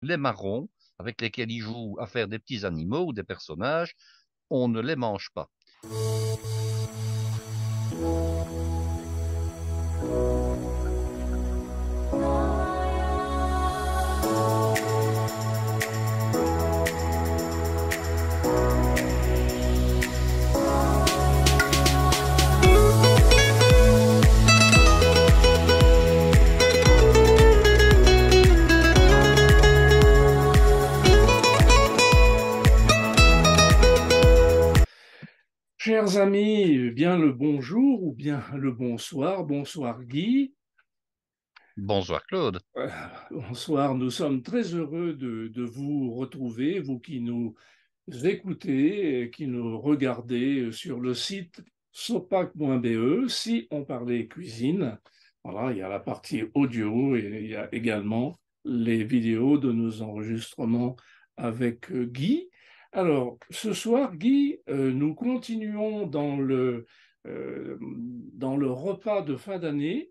les marrons, avec lesquels ils jouent à faire des petits animaux ou des personnages, on ne les mange pas. Chers amis, bien le bonjour ou bien le bonsoir. Bonsoir Guy. Bonsoir Claude. Euh, Bonsoir, nous sommes très heureux de vous retrouver, vous qui nous écoutez, et qui nous regardez sur le site sopac.be. Si on parlait cuisine, voilà, il y a la partie audio et il y a également les vidéos de nos enregistrements avec Guy. Alors, ce soir, Guy, nous continuons dans le repas de fin d'année.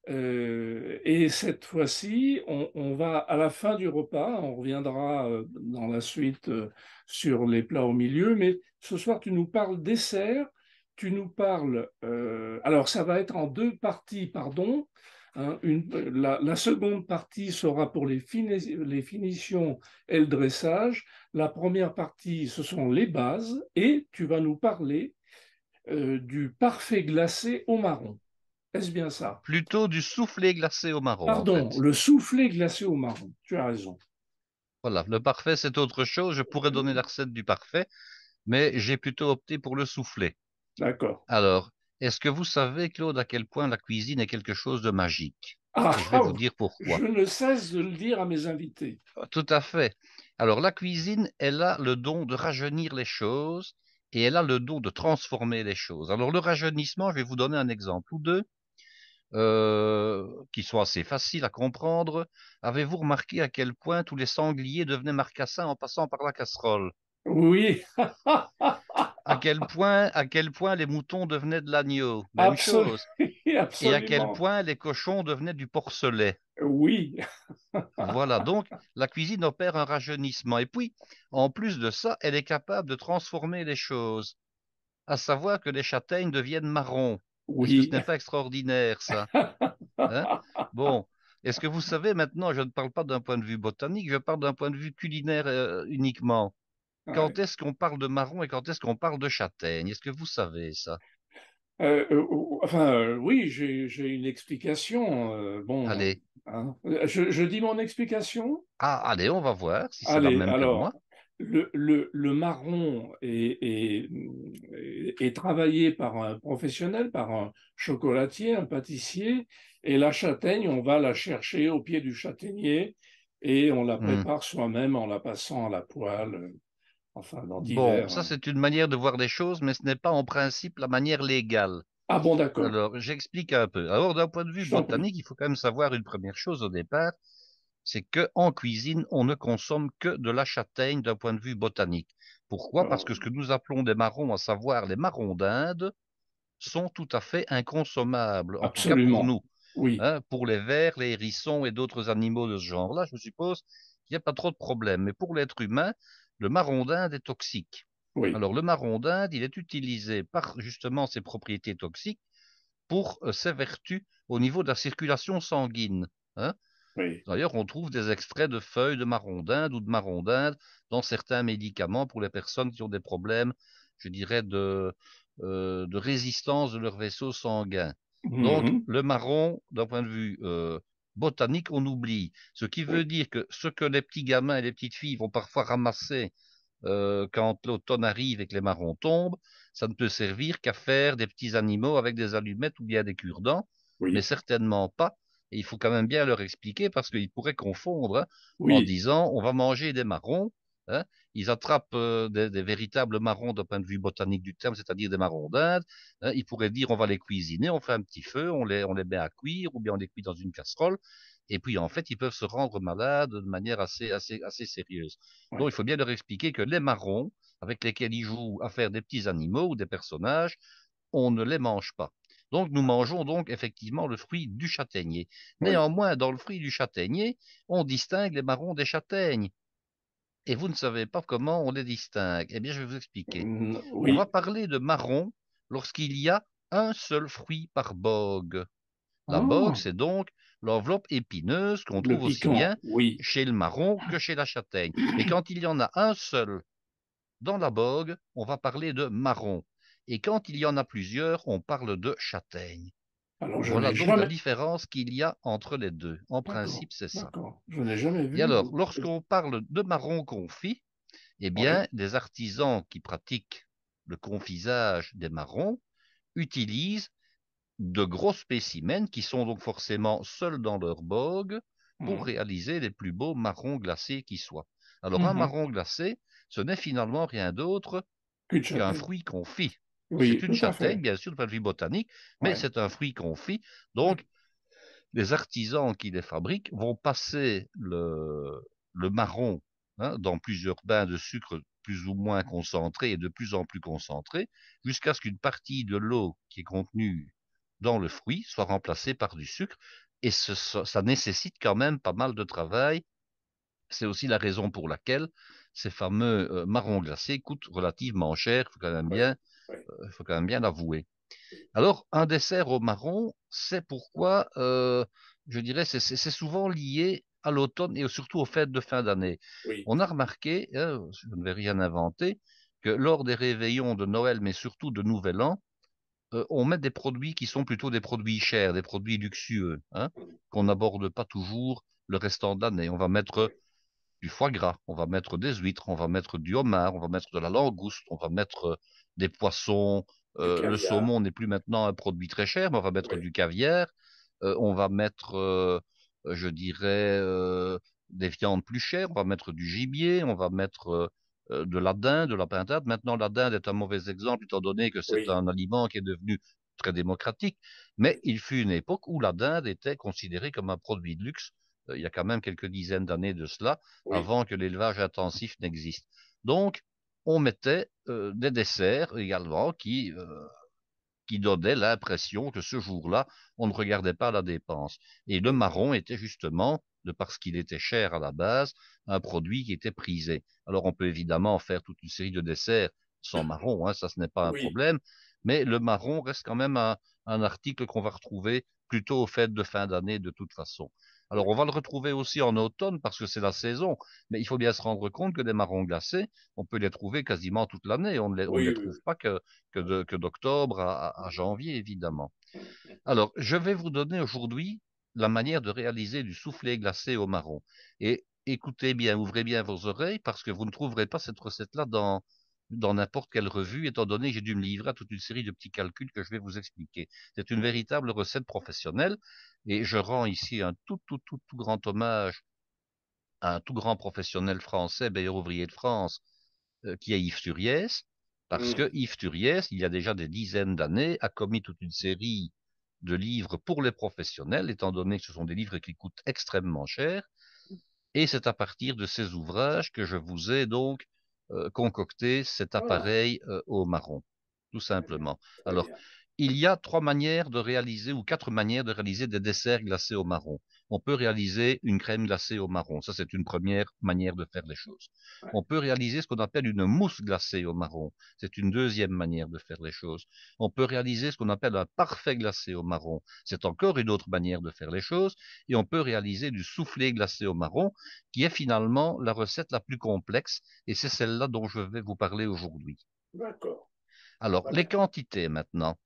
Et cette fois-ci, on va à la fin du repas, on reviendra dans la suite sur les plats au milieu, mais ce soir, tu nous parles dessert, tu nous parles, alors ça va être en deux parties, pardon, hein, la seconde partie sera pour les finitions et le dressage, la première partie, ce sont les bases, et tu vas nous parler du parfait glacé au marron. Est-ce bien ça? Plutôt du soufflé glacé au marron, en Pardon, fait. le soufflé glacé au marron. Tu as raison. Voilà, le parfait, c'est autre chose. Je pourrais donner la recette du parfait, mais j'ai plutôt opté pour le soufflé. D'accord. Alors, est-ce que vous savez, Claude, à quel point la cuisine est quelque chose de magique? Ah, Et je vais vous oh, dire je pourquoi. ne cesse de le dire à mes invités. Tout à fait. Alors, la cuisine, elle a le don de rajeunir les choses et elle a le don de transformer les choses. Alors, le rajeunissement, je vais vous donner un exemple ou deux qui sont assez faciles à comprendre. Avez-vous remarqué à quel point tous les sangliers devenaient marcassins en passant par la casserole? Oui, À quel point les moutons devenaient de l'agneau? Même absolument, chose. Et à quel absolument. point les cochons devenaient du porcelet? Oui, Voilà, donc la cuisine opère un rajeunissement. Et puis, en plus de ça, elle est capable de transformer les choses, à savoir que les châtaignes deviennent marron. Est-ce que ce oui. n'est pas extraordinaire, ça? Hein? Bon, est-ce que vous savez maintenant, je ne parle pas d'un point de vue botanique, je parle d'un point de vue culinaire uniquement. Ouais. Quand est-ce qu'on parle de marron et quand est-ce qu'on parle de châtaigne? Est-ce que vous savez ça? Enfin, oui, j'ai une explication. Bon, Allez, hein. Je dis mon explication. allez, on va voir si c'est la Allez, même que alors, moi. le marron est travaillé par un professionnel, par un chocolatier, un pâtissier, et la châtaigne, on va la chercher au pied du châtaignier et on la Hmm. prépare soi-même en la passant à la poêle, enfin, dans Bon, divers. ça c'est une manière de voir les choses, mais ce n'est pas en principe la manière légale. Ah bon, d'accord, Alors, j'explique un peu. Alors, d'un point de vue je t'en prie. botanique, il faut quand même savoir une première chose au départ, c'est que en cuisine, on ne consomme que de la châtaigne d'un point de vue botanique. Pourquoi? Parce Euh, que ce que nous appelons des marrons, à savoir les marrons d'Inde, sont tout à fait inconsommables, en tout cas pour Absolument, nous. oui, Hein, pour les vers, les hérissons et d'autres animaux de ce genre-là, je suppose qu'il n'y a pas trop de problème. Mais pour l'être humain, le marron d'Inde est toxique. oui, Alors, le marron d'Inde, il est utilisé par justement ses propriétés toxiques pour ses vertus au niveau de la circulation sanguine. Hein. oui. D'ailleurs, on trouve des extraits de feuilles de marron d'Inde ou de marron d'Inde dans certains médicaments pour les personnes qui ont des problèmes, je dirais, de résistance de leur vaisseau sanguin. Donc, Mhm. le marron, d'un point de vue botanique, on oublie. Ce qui veut Oui, dire que ce que les petits gamins et les petites filles vont parfois ramasser quand l'automne arrive et que les marrons tombent, ça ne peut servir qu'à faire des petits animaux avec des allumettes ou bien des cure-dents, mais oui, certainement pas. Et il faut quand même bien leur expliquer parce qu'ils pourraient confondre hein, en oui, disant on va manger des marrons. Hein. Ils attrapent des véritables marrons d'un point de vue botanique du terme, c'est-à-dire des marrons d'Inde. Hein. Ils pourraient dire on va les cuisiner, on fait un petit feu, on les met à cuire ou bien on les cuit dans une casserole. Et puis en fait, ils peuvent se rendre malades de manière assez sérieuse. Donc, oui. il faut bien leur expliquer que les marrons, avec lesquels ils jouent à faire des petits animaux ou des personnages, on ne les mange pas. Donc, nous mangeons donc effectivement le fruit du châtaignier. Oui. Néanmoins, dans le fruit du châtaignier, on distingue les marrons des châtaignes. Et vous ne savez pas comment on les distingue. Eh bien, je vais vous expliquer. On va Oui. parler de marron lorsqu'il y a un seul fruit par bogue. La bogue, Ah, c'est donc l'enveloppe épineuse qu'on le trouve aussi bien piquant, oui. chez le marron que chez la châtaigne. Mais quand il y en a un seul dans la bogue, on va parler de marron. Et quand il y en a plusieurs, on parle de châtaigne. Alors, je Voilà n'ai donc la jamais. différence qu'il y a entre les deux. En D'accord, principe, c'est ça. d'accord. Je n'ai jamais Et vu. alors, lorsqu'on parle de marron confit, eh Oui. bien, des artisans qui pratiquent le confisage des marrons utilisent de gros spécimens qui sont donc forcément seuls dans leur bogue pour Mhm. réaliser les plus beaux marrons glacés qui soient. Alors, un Mhm. marron glacé, ce n'est finalement rien d'autre Cul de qu'un châtaigne. fruit confit. C'est Oui, une tout à châtaigne, fait. bien sûr, du point de vue botanique, mais Ouais. c'est un fruit confit. Ouais. Donc, les artisans qui les fabriquent vont passer le marron dans plusieurs bains de sucre plus ou moins concentrés et de plus en plus concentrés, jusqu'à ce qu'une partie de l'eau qui est contenue dans le fruit soit remplacée par du sucre. Et ça nécessite quand même pas mal de travail. C'est aussi la raison pour laquelle ces fameux marrons glacés coûtent relativement cher, Oui. Oui. faut quand même bien l'avouer. Alors, un dessert au marron, c'est pourquoi, je dirais, c'est souvent lié à l'automne et surtout aux fêtes de fin d'année. Oui. On a remarqué, hein, je ne vais rien inventer, que lors des réveillons de Noël, mais surtout de Nouvel An, on met des produits qui sont plutôt des produits chers, des produits luxueux, hein, qu'on n'aborde pas toujours le restant de l'année. On va mettre du foie gras, on va mettre des huîtres, on va mettre du homard, on va mettre de la langouste, on va mettre des poissons. Du Le caviar. saumon n'est plus maintenant un produit très cher, mais on va mettre Oui. du caviar. On va mettre, je dirais, des viandes plus chères. On va mettre du gibier, on va mettre de la dinde, de la pintade. Maintenant, la dinde est un mauvais exemple, étant donné que c'est Oui. un aliment qui est devenu très démocratique. Mais Oui. il fut une époque où la dinde était considérée comme un produit de luxe. Il y a quand même quelques dizaines d'années de cela Oui. avant que l'élevage intensif n'existe. Donc, on mettait des desserts également qui donnaient l'impression que ce jour-là, on ne regardait pas la dépense. Et le Oui. marron était justement, de parce qu'il était cher à la base, un produit qui était prisé. Alors, on peut évidemment faire toute une série de desserts sans marron, hein, ça ce n'est pas un Oui. problème, mais le marron reste quand même un article qu'on va retrouver plutôt aux fêtes de fin d'année de toute façon. Alors, on va le retrouver aussi en automne parce que c'est la saison, mais il faut bien se rendre compte que des marrons glacés, on peut les trouver quasiment toute l'année. On ne les Oui. Oui. trouve pas que d'octobre à janvier, évidemment. Alors, je vais vous donner aujourd'hui la manière de réaliser du soufflé glacé au marron. Et écoutez bien, ouvrez bien vos oreilles, parce que vous ne trouverez pas cette recette-là dans n'importe quelle revue, étant donné que j'ai dû me livrer à toute une série de petits calculs que je vais vous expliquer. C'est une Oui. véritable recette professionnelle, et je rends ici un tout grand hommage à un tout grand professionnel français, meilleur ouvrier de France, qui est Yves Turiès, parce que Mm. Yves Turiès, il y a déjà des dizaines d'années, a commis toute une série de livres pour les professionnels, étant donné que ce sont des livres qui coûtent extrêmement cher, et c'est à partir de ces ouvrages que je vous ai donc concocté cet Ah, appareil au marron, tout très bien. simplement. Très Alors, bien. il y a trois manières de réaliser ou quatre manières de réaliser des desserts glacés au marron. On peut réaliser une crème glacée au marron. Ça, c'est une première manière de faire les choses. Ouais. On peut réaliser ce qu'on appelle une mousse glacée au marron. C'est une deuxième manière de faire les choses. On peut réaliser ce qu'on appelle un parfait glacé au marron. C'est encore une autre manière de faire les choses. Et on peut réaliser du soufflé glacé au marron, qui est finalement la recette la plus complexe. Et c'est celle-là dont je vais vous parler aujourd'hui. D'accord. Alors, Très les bien. quantités maintenant.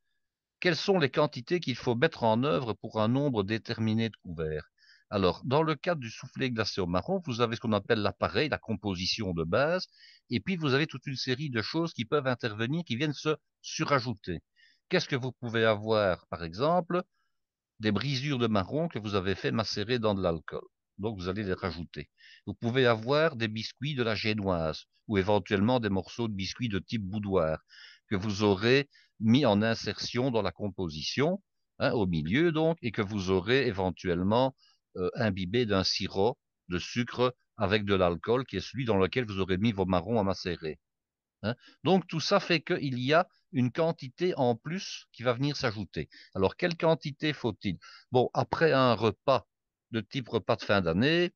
Quelles sont les quantités qu'il faut mettre en œuvre pour un nombre déterminé de couverts? Alors, dans le cadre du soufflé glacé au marron, vous avez ce qu'on appelle l'appareil, la composition de base, et puis vous avez toute une série de choses qui peuvent intervenir, qui viennent se surajouter. Qu'est-ce que vous pouvez avoir, par exemple, des brisures de marron que vous avez fait macérer dans de l'alcool. Donc, vous allez les rajouter. Vous pouvez avoir des biscuits de la génoise ou éventuellement des morceaux de biscuits de type boudoir que vous aurez mis en insertion dans la composition, hein, au milieu donc, et que vous aurez éventuellement imbibé d'un sirop de sucre avec de l'alcool qui est celui dans lequel vous aurez mis vos marrons à macérer. hein. Donc tout ça fait qu'il y a une quantité en plus qui va venir s'ajouter. Alors quelle quantité faut-il? Bon, après un repas de type repas de fin d'année,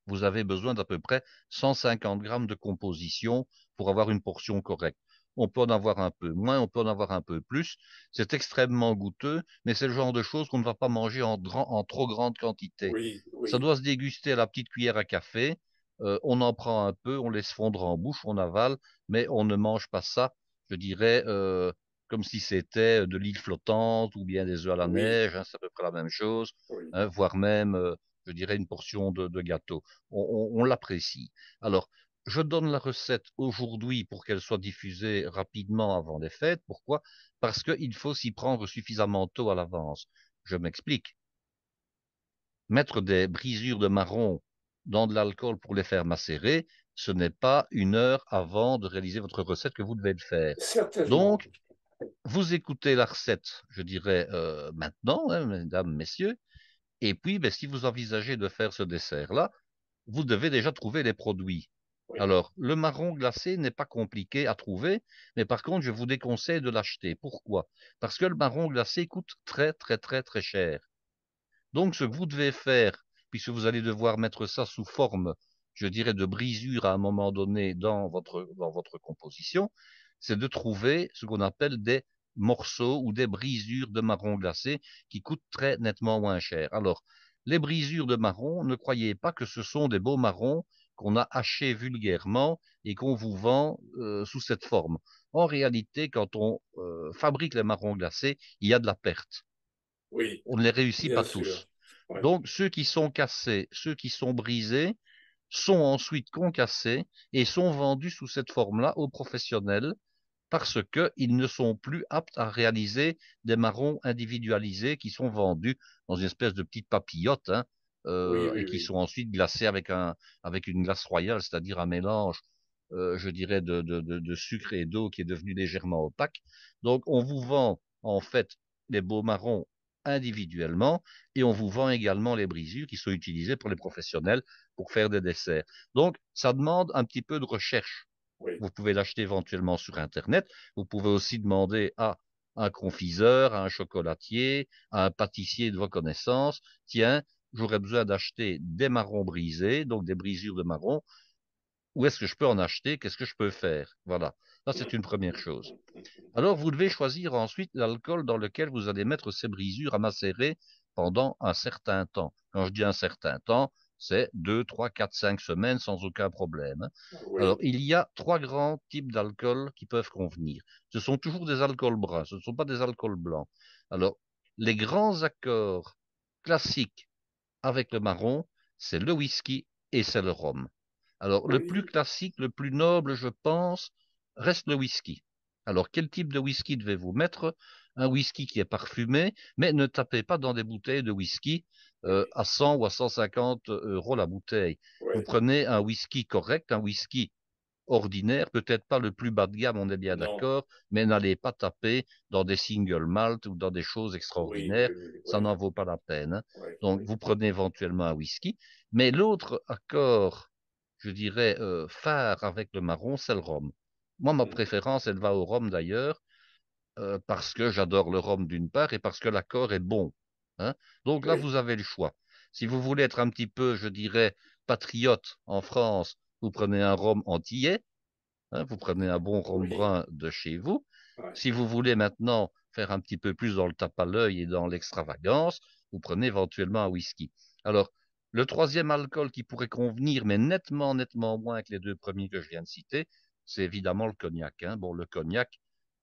vous avez besoin d'à peu près 150 grammes de composition pour avoir une portion correcte. On peut en avoir un peu moins, on peut en avoir un peu plus. C'est extrêmement goûteux, mais c'est le genre de choses qu'on ne va pas manger en trop grande quantité. Oui, Ça oui, doit se déguster à la petite cuillère à café. On en prend un peu, on laisse fondre en bouche, on avale, mais on ne mange pas ça, je dirais, comme si c'était de l'île flottante ou bien des œufs à la oui, neige, hein, c'est à peu près la même chose, oui. hein, voire même, je dirais, une portion de gâteau. On l'apprécie. Alors, je donne la recette aujourd'hui pour qu'elle soit diffusée rapidement avant les fêtes. Pourquoi? Parce qu'il faut s'y prendre suffisamment tôt à l'avance. Je m'explique. Mettre des brisures de marron dans de l'alcool pour les faire macérer, ce n'est pas 1 heure avant de réaliser votre recette que vous devez le faire. Certainement. Donc, vous écoutez la recette, je dirais, maintenant, hein, mesdames, messieurs, et puis, ben, si vous envisagez de faire ce dessert-là, vous devez déjà trouver les produits. Oui, Alors, le marron glacé n'est pas compliqué à trouver, mais par contre, je vous déconseille de l'acheter. Pourquoi? Parce que le marron glacé coûte très, très, très, très cher. Donc, ce que vous devez faire, puisque vous allez devoir mettre ça sous forme, je dirais, de brisure à un moment donné dans votre composition, c'est de trouver ce qu'on appelle des morceaux ou des brisures de marron glacé qui coûtent très nettement moins cher. Alors, les brisures de marron, ne croyez pas que ce sont des beaux marrons qu'on a hachés vulgairement et qu'on vous vend sous cette forme. En réalité, quand on fabrique les marrons glacés, il y a de la perte. oui, On ne les réussit bien pas sûr. tous. Oui, Donc, ceux qui sont cassés, ceux qui sont brisés, sont ensuite concassés et sont vendus sous cette forme-là aux professionnels parce qu'ils ne sont plus aptes à réaliser des marrons individualisés qui sont vendus dans une espèce de petite papillote, hein, oui, et oui, qui oui. sont ensuite glacés avec une glace royale, c'est-à-dire un mélange, je dirais, de sucre et d'eau qui est devenu légèrement opaque. Donc, on vous vend en fait les beaux marrons individuellement et on vous vend également les brisures qui sont utilisées pour les professionnels pour faire des desserts. Donc, ça demande un petit peu de recherche. Oui, Vous pouvez l'acheter éventuellement sur Internet. Vous pouvez aussi demander à un confiseur, à un chocolatier, à un pâtissier de vos connaissances. Tiens, j'aurais besoin d'acheter des marrons brisés, donc des brisures de marrons. Où est-ce que je peux en acheter? Qu'est-ce que je peux faire? Voilà. Ça, c'est une première chose. Alors, vous devez choisir ensuite l'alcool dans lequel vous allez mettre ces brisures à macérer pendant un certain temps. Quand je dis un certain temps, c'est 2, 3, 4, 5 semaines sans aucun problème, hein. Alors, oui, il y a 3 grands types d'alcool qui peuvent convenir. Ce sont toujours des alcools bruns, ce ne sont pas des alcools blancs. Alors, les grands accords classiques avec le marron, c'est le whisky et c'est le rhum. Alors, le plus oui, classique, le plus noble, je pense, reste le whisky. Alors, quel type de whisky devez-vous mettre? Un whisky qui est parfumé, mais ne tapez pas dans des bouteilles de whisky oui, à 100 ou à 150 euros la bouteille. Vous oui. prenez un whisky correct, un whisky ordinaire, peut-être pas le plus bas de gamme, on est bien Non, d'accord, mais n'allez pas taper dans des single malt ou dans des choses oui, extraordinaires, oui, oui, ça oui, n'en vaut pas la peine, hein. oui, Donc, oui. vous prenez éventuellement un whisky, mais l'autre accord, je dirais, phare avec le marron, c'est le rhum. Moi, ma Mhm. préférence, elle va au rhum d'ailleurs, parce que j'adore le rhum d'une part et parce que l'accord est bon, hein. Donc là, Oui, vous avez le choix. Si vous voulez être un petit peu, je dirais, patriote en France, vous prenez un rhum antillais, hein, vous prenez un bon rhum oui, brun de chez vous. ouais, Si vous voulez maintenant faire un petit peu plus dans le tape à l'œil et dans l'extravagance, vous prenez éventuellement un whisky. Alors, le troisième alcool qui pourrait convenir, mais nettement, nettement moins que les deux premiers que je viens de citer, c'est évidemment le cognac, hein. Bon, le cognac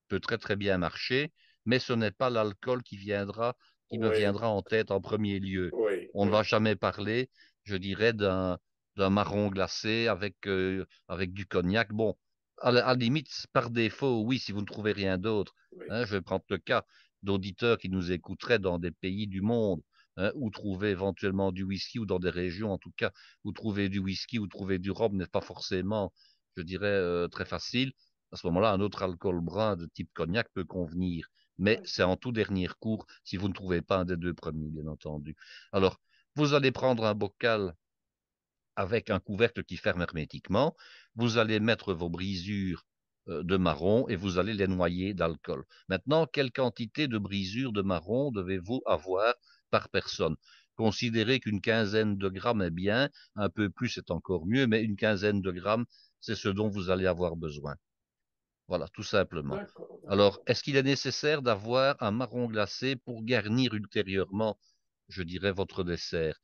peut très très bien marcher, mais ce n'est pas l'alcool qui me oui, viendra en tête en premier lieu. oui, On ne va oui, jamais parler, je dirais, d'un marron glacé avec du cognac. Bon, à la limite, par défaut, oui, si vous ne trouvez rien d'autre, oui, hein, je vais prendre le cas d'auditeurs qui nous écouteraient dans des pays du monde, hein, où trouver éventuellement du whisky, ou dans des régions, en tout cas, où trouver du whisky ou trouver du rhum n'est pas forcément, je dirais, très facile. À ce moment-là, un autre alcool brun de type cognac peut convenir. Mais oui, c'est en tout dernier recours si vous ne trouvez pas un des deux premiers, bien entendu. Alors, vous allez prendre un bocal avec un couvercle qui ferme hermétiquement. Vous allez mettre vos brisures de marron et vous allez les noyer d'alcool. Maintenant, quelle quantité de brisures de marron devez-vous avoir par personne? Considérez qu'une quinzaine de grammes est bien, un peu plus est encore mieux, mais une quinzaine de grammes, c'est ce dont vous allez avoir besoin. Voilà, tout simplement. D'accord, Alors, d'accord. est-ce qu'il est nécessaire d'avoir un marron glacé pour garnir ultérieurement, je dirais, votre dessert?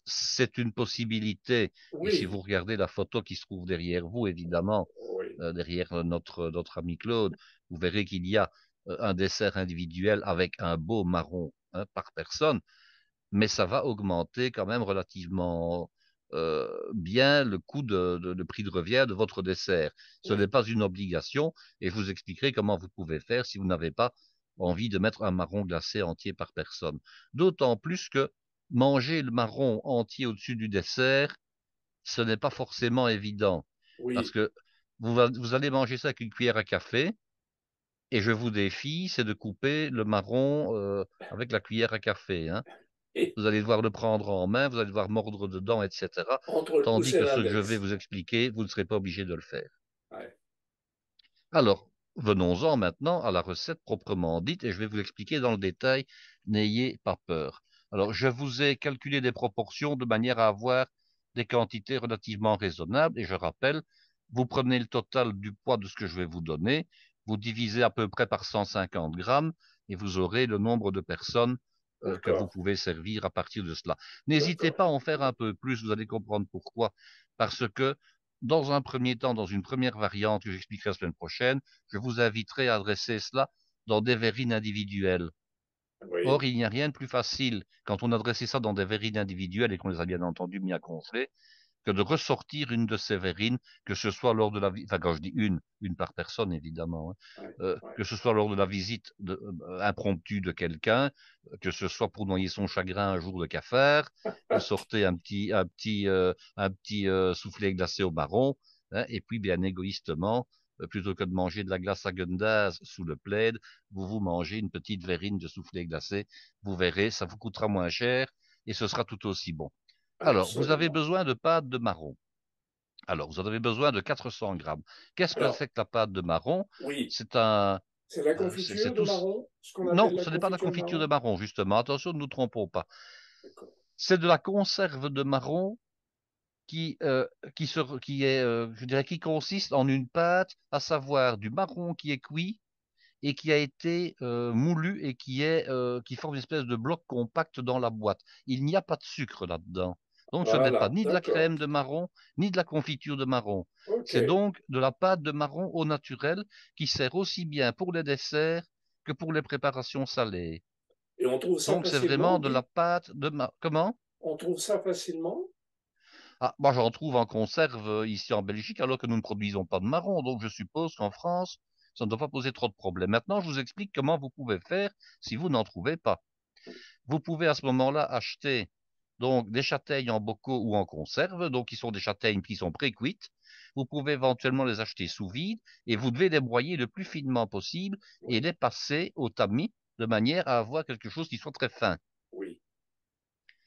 C'est une possibilité. Et si vous Oui, regardez la photo qui se trouve derrière vous, évidemment, oui, derrière notre ami Claude, vous verrez qu'il y a un dessert individuel avec un beau marron, hein, par personne, mais ça va augmenter quand même relativement bien le coût le prix de revient de votre dessert. Ce n'est oui, pas une obligation et je vous expliquerai comment vous pouvez faire si vous n'avez pas envie de mettre un marron glacé entier par personne. D'autant plus que manger le marron entier au-dessus du dessert, ce n'est pas forcément évident parce oui. que vous allez manger ça avec une cuillère à café et je vous défie, c'est de couper le marron avec la cuillère à café, hein. Et Vous allez devoir le prendre en main, vous allez devoir mordre dedans, etc. entre le pouce Tandis et que ce que je vais l'index. vous expliquer, vous ne serez pas obligé de le faire. Ouais. Alors, venons-en maintenant à la recette proprement dite et je vais vous expliquer dans le détail. N'ayez pas peur. Alors, je vous ai calculé des proportions de manière à avoir des quantités relativement raisonnables et je rappelle, vous prenez le total du poids de ce que je vais vous donner, vous divisez à peu près par 150 grammes et vous aurez le nombre de personnes que vous D'accord, pouvez servir à partir de cela. N'hésitez d'accord. pas à en faire un peu plus, vous allez comprendre pourquoi. Parce que dans un premier temps, dans une première variante que j'expliquerai la semaine prochaine, je vous inviterai à adresser cela dans des verrines individuelles. Or, Oui, il n'y a rien de plus facile quand on adressait ça dans des verrines individuelles et qu'on les a bien entendu mis à gonfler que de ressortir une de ces verrines, que ce soit lors de la visite, enfin quand je dis une par personne évidemment, hein, ouais, ouais. que ce soit lors de la visite impromptue de quelqu'un, que ce soit pour noyer son chagrin un jour de cafard, vous sortez un petit soufflé glacé au marron, hein, et puis bien égoïstement, plutôt que de manger de la glace à Gundaz sous le plaid, vous vous mangez une petite verrine de soufflé glacé, vous verrez, ça vous coûtera moins cher et ce sera tout aussi bon. Alors, vous avez Absolument. besoin de pâte de marron. Alors, vous en avez besoin de 400 grammes. Qu'est-ce que Alors, c'est que la pâte de marron? oui, C'est un, c'est la c'est confiture de tout. marron, ce qu'on appelle Non, la ce n'est pas de la confiture de confiture de marron. marron, justement. Attention, ne nous trompons pas. D'accord. C'est de la conserve de marron qui, qui est, je dirais, qui consiste en une pâte, à savoir du marron qui est cuit et qui a été moulu et qui forme une espèce de bloc compact dans la boîte. Il n'y a pas de sucre là-dedans. Donc ce n'est pas Voilà, ni de la d'accord. crème de marron, ni de la confiture de marron. Ok. C'est donc de la pâte de marron au naturel qui sert aussi bien pour les desserts que pour les préparations salées. Et on trouve ça Donc c'est facilement, vraiment de la Guy? pâte de marron. Comment? On trouve ça facilement? Ah, moi j'en trouve en conserve ici en Belgique alors que nous ne produisons pas de marron. Donc je suppose qu'en France, ça ne doit pas poser trop de problèmes. Maintenant, je vous explique comment vous pouvez faire si vous n'en trouvez pas. Vous pouvez à ce moment-là acheter donc des châtaignes en bocaux ou en conserve, donc qui sont des châtaignes qui sont pré-cuites. Vous pouvez éventuellement les acheter sous vide et vous devez les broyer le plus finement possible et Oui, les passer au tamis de manière à avoir quelque chose qui soit très fin. oui.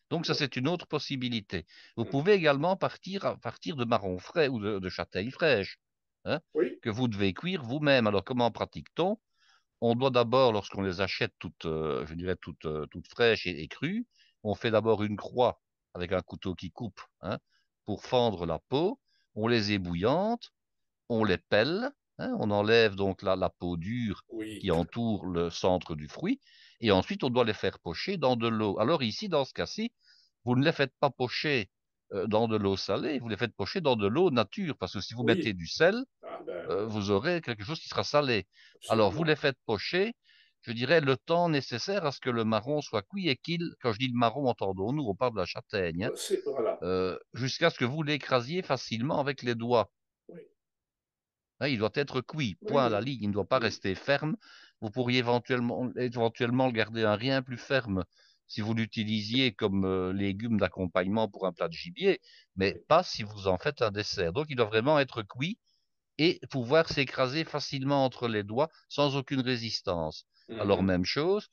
Donc ça, Bon. c'est une autre possibilité. Vous Mhm. pouvez également partir à partir de marrons frais ou de châtaignes fraîches, hein, Oui, que vous devez cuire vous-même. Alors comment pratique-t-on? On doit d'abord, lorsqu'on les achète toutes, je dirais toutes fraîches et crues, on fait d'abord une croix avec un couteau qui coupe, hein, pour fendre la peau. On les ébouillante, on les pèle, hein, on enlève donc la peau dure oui, qui entoure le centre du fruit, et ensuite on doit les faire pocher dans de l'eau. Alors ici, dans ce cas-ci, vous ne les faites pas pocher dans de l'eau salée, vous les faites pocher dans de l'eau nature, parce que si vous mettez oui. du sel, Ah ben, vous aurez quelque chose qui sera salé. Alors, vous les absolument. faites pocher, je dirais, le temps nécessaire à ce que le marron soit cuit et quand je dis le marron, entendons-nous, on parle de la châtaigne, hein, Voilà. jusqu'à ce que vous l'écrasiez facilement avec les doigts. Oui, Hein, il doit être cuit, oui, point à la oui, ligne, il ne doit pas oui, rester ferme. Vous pourriez éventuellement le garder un rien plus ferme si vous l'utilisiez comme légume d'accompagnement pour un plat de gibier, mais oui. pas si vous en faites un dessert. Donc, il doit vraiment être cuit et pouvoir s'écraser facilement entre les doigts sans aucune résistance. Alors, Mhm. même chose,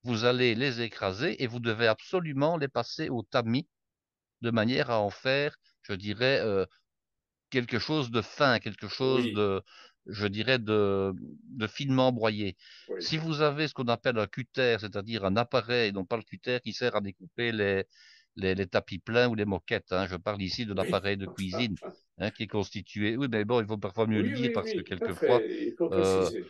vous allez les écraser et vous devez absolument les passer au tamis de manière à en faire je dirais, quelque chose de fin, quelque chose Oui, de, je dirais, de finement broyé. oui. Si vous avez ce qu'on appelle un cutter, c'est-à-dire un appareil, non pas le cutter qui sert à découper les tapis pleins ou les moquettes, hein. Je parle ici de Oui, l'appareil de cuisine, hein, qui est constitué. Oui, mais bon, il faut parfois mieux le oui, dire oui, parce que oui, tout à quelquefois, fait. Il faut euh, préciser.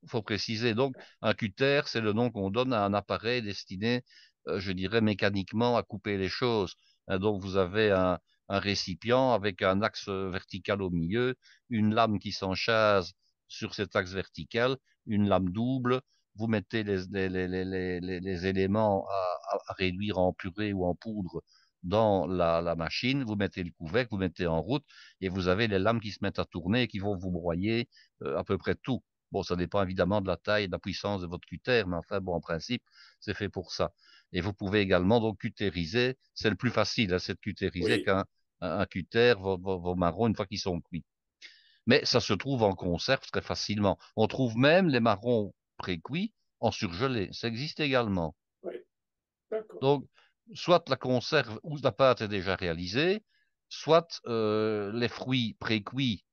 faut préciser. Donc, un cutter, c'est le nom qu'on donne à un appareil destiné, je dirais, mécaniquement à couper les choses. Hein, donc, vous avez un récipient avec un axe vertical au milieu, une lame qui s'enchase sur cet axe vertical, une lame double. Vous mettez les éléments à réduire en purée ou en poudre dans la machine, vous mettez le couvercle, vous mettez en route et vous avez les lames qui se mettent à tourner et qui vont vous broyer à peu près tout. Bon, ça dépend évidemment de la taille et de la puissance de votre cutter, mais enfin, bon, en principe, c'est fait pour ça. Et vous pouvez également donc cutériser. C'est le plus facile, hein, c'est de cutériser Oui, qu'un cutter, vos marrons, une fois qu'ils sont cuits. Mais ça se trouve en conserve très facilement. On trouve même les marrons pré-cuits en surgelé. Ça existe également. oui, d'accord. Donc, soit la conserve ou la pâte est déjà réalisée, soit les fruits pré-cuits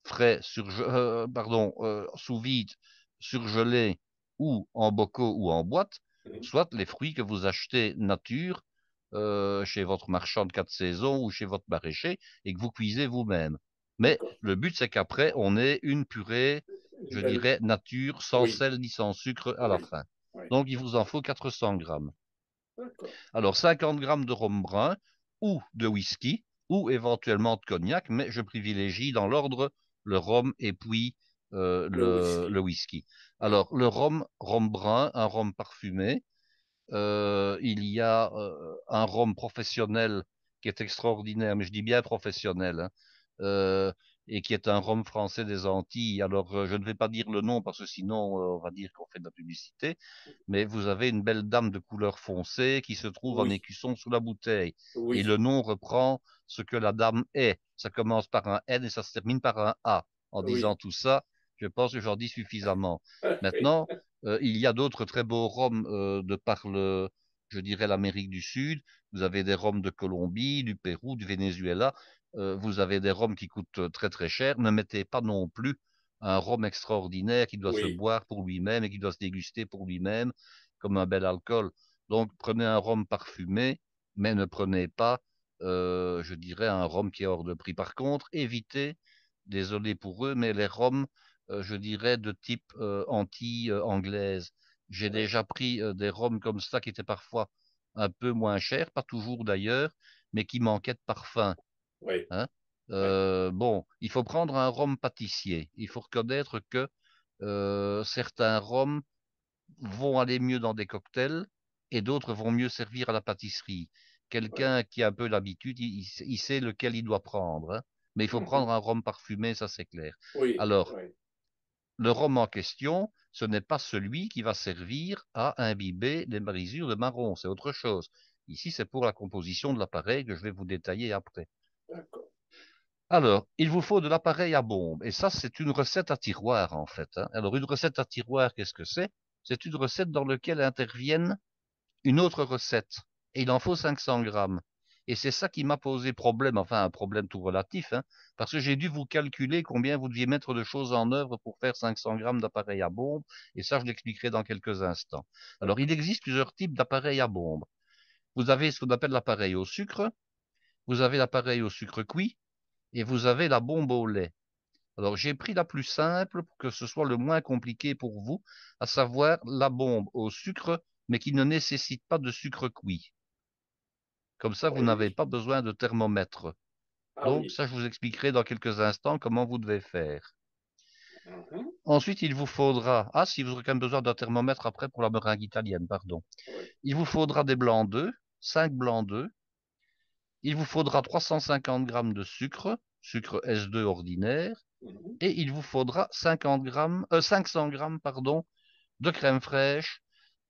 frais, sous vide, surgelés ou en bocaux ou en boîte, Mhm. soit les fruits que vous achetez nature chez votre marchand de quatre saisons ou chez votre maraîcher et que vous cuisez vous-même. Mais D'accord. le but, c'est qu'après, on ait une purée, Une je belle. dirais, nature, sans Oui, sel ni sans sucre à la oui, fin. oui. Donc, il vous en faut 400 grammes. D'accord. Alors, 50 grammes de rhum brun ou de whisky ou éventuellement de cognac, mais je privilégie dans l'ordre le rhum et puis Le le whisky. whisky. Oui, Alors, le rhum brun, un rhum parfumé. Il y a un rhum professionnel qui est extraordinaire, mais je dis bien professionnel, hein, euh, et qui est un rhum français des Antilles. Alors, je ne vais pas dire le nom parce que sinon, on va dire qu'on fait de la publicité, mais vous avez une belle dame de couleur foncée qui se trouve en oui, écusson sous la bouteille. Et oui, le nom reprend ce que la dame est. Ça commence par un N et ça se termine par un A. En disant oui. tout ça, je pense que j'en dis suffisamment. Oui, Maintenant, il y a d'autres très beaux rhums de par je dirais, l'Amérique du Sud. Vous avez des rhums de Colombie, du Pérou, du Venezuela. Vous avez des rhums qui coûtent très très cher. Ne mettez pas non plus un rhum extraordinaire qui doit se oui, boire pour lui-même et qui doit se déguster pour lui-même comme un bel alcool. Donc prenez un rhum parfumé, mais ne prenez pas, je dirais, un rhum qui est hors de prix. Par contre, évitez, désolé pour eux, mais les rhums, je dirais, de type anti-anglaise. J'ai oui, déjà pris des rhums comme ça qui étaient parfois un peu moins chers, pas toujours d'ailleurs, mais qui manquaient de parfum, oui, hein. oui, Bon, il faut prendre un rhum pâtissier. Il faut reconnaître que certains rhums vont aller mieux dans des cocktails et d'autres vont mieux servir à la pâtisserie. oui. Quelqu'un qui a un peu l'habitude, il sait lequel il doit prendre, hein. Mais il faut Mhm. prendre un rhum parfumé, ça c'est clair. Oui, Alors, oui, le rhum en question, ce n'est pas celui qui va servir à imbiber les brisures de marron, c'est autre chose. Ici, c'est pour la composition de l'appareil que je vais vous détailler après. d'accord. Alors, il vous faut de l'appareil à bombe. Et ça, c'est une recette à tiroir, en fait, hein. Alors, une recette à tiroir, qu'est-ce que c'est? C'est une recette dans laquelle interviennent une autre recette. Et il en faut 500 grammes. Et c'est ça qui m'a posé problème, enfin un problème tout relatif, hein, parce que j'ai dû vous calculer combien vous deviez mettre de choses en œuvre pour faire 500 grammes d'appareil à bombe, et ça je l'expliquerai dans quelques instants. Alors il existe plusieurs types d'appareils à bombe. Vous avez ce qu'on appelle l'appareil au sucre, vous avez l'appareil au sucre cuit, et vous avez la bombe au lait. Alors j'ai pris la plus simple pour que ce soit le moins compliqué pour vous, à savoir la bombe au sucre, mais qui ne nécessite pas de sucre cuit. Comme ça, vous n'avez Oui. pas besoin de thermomètre. Ah Donc, oui. ça, je vous expliquerai dans quelques instants comment vous devez faire. Mhm. Ensuite, il vous faudra, ah, si vous aurez quand même besoin d'un thermomètre après pour la meringue italienne, pardon. Oui. Il vous faudra des blancs d'œufs, 5 blancs d'œufs. Il vous faudra 350 grammes de sucre, sucre S2 ordinaire. Mhm. Et il vous faudra 500 grammes, pardon, de crème fraîche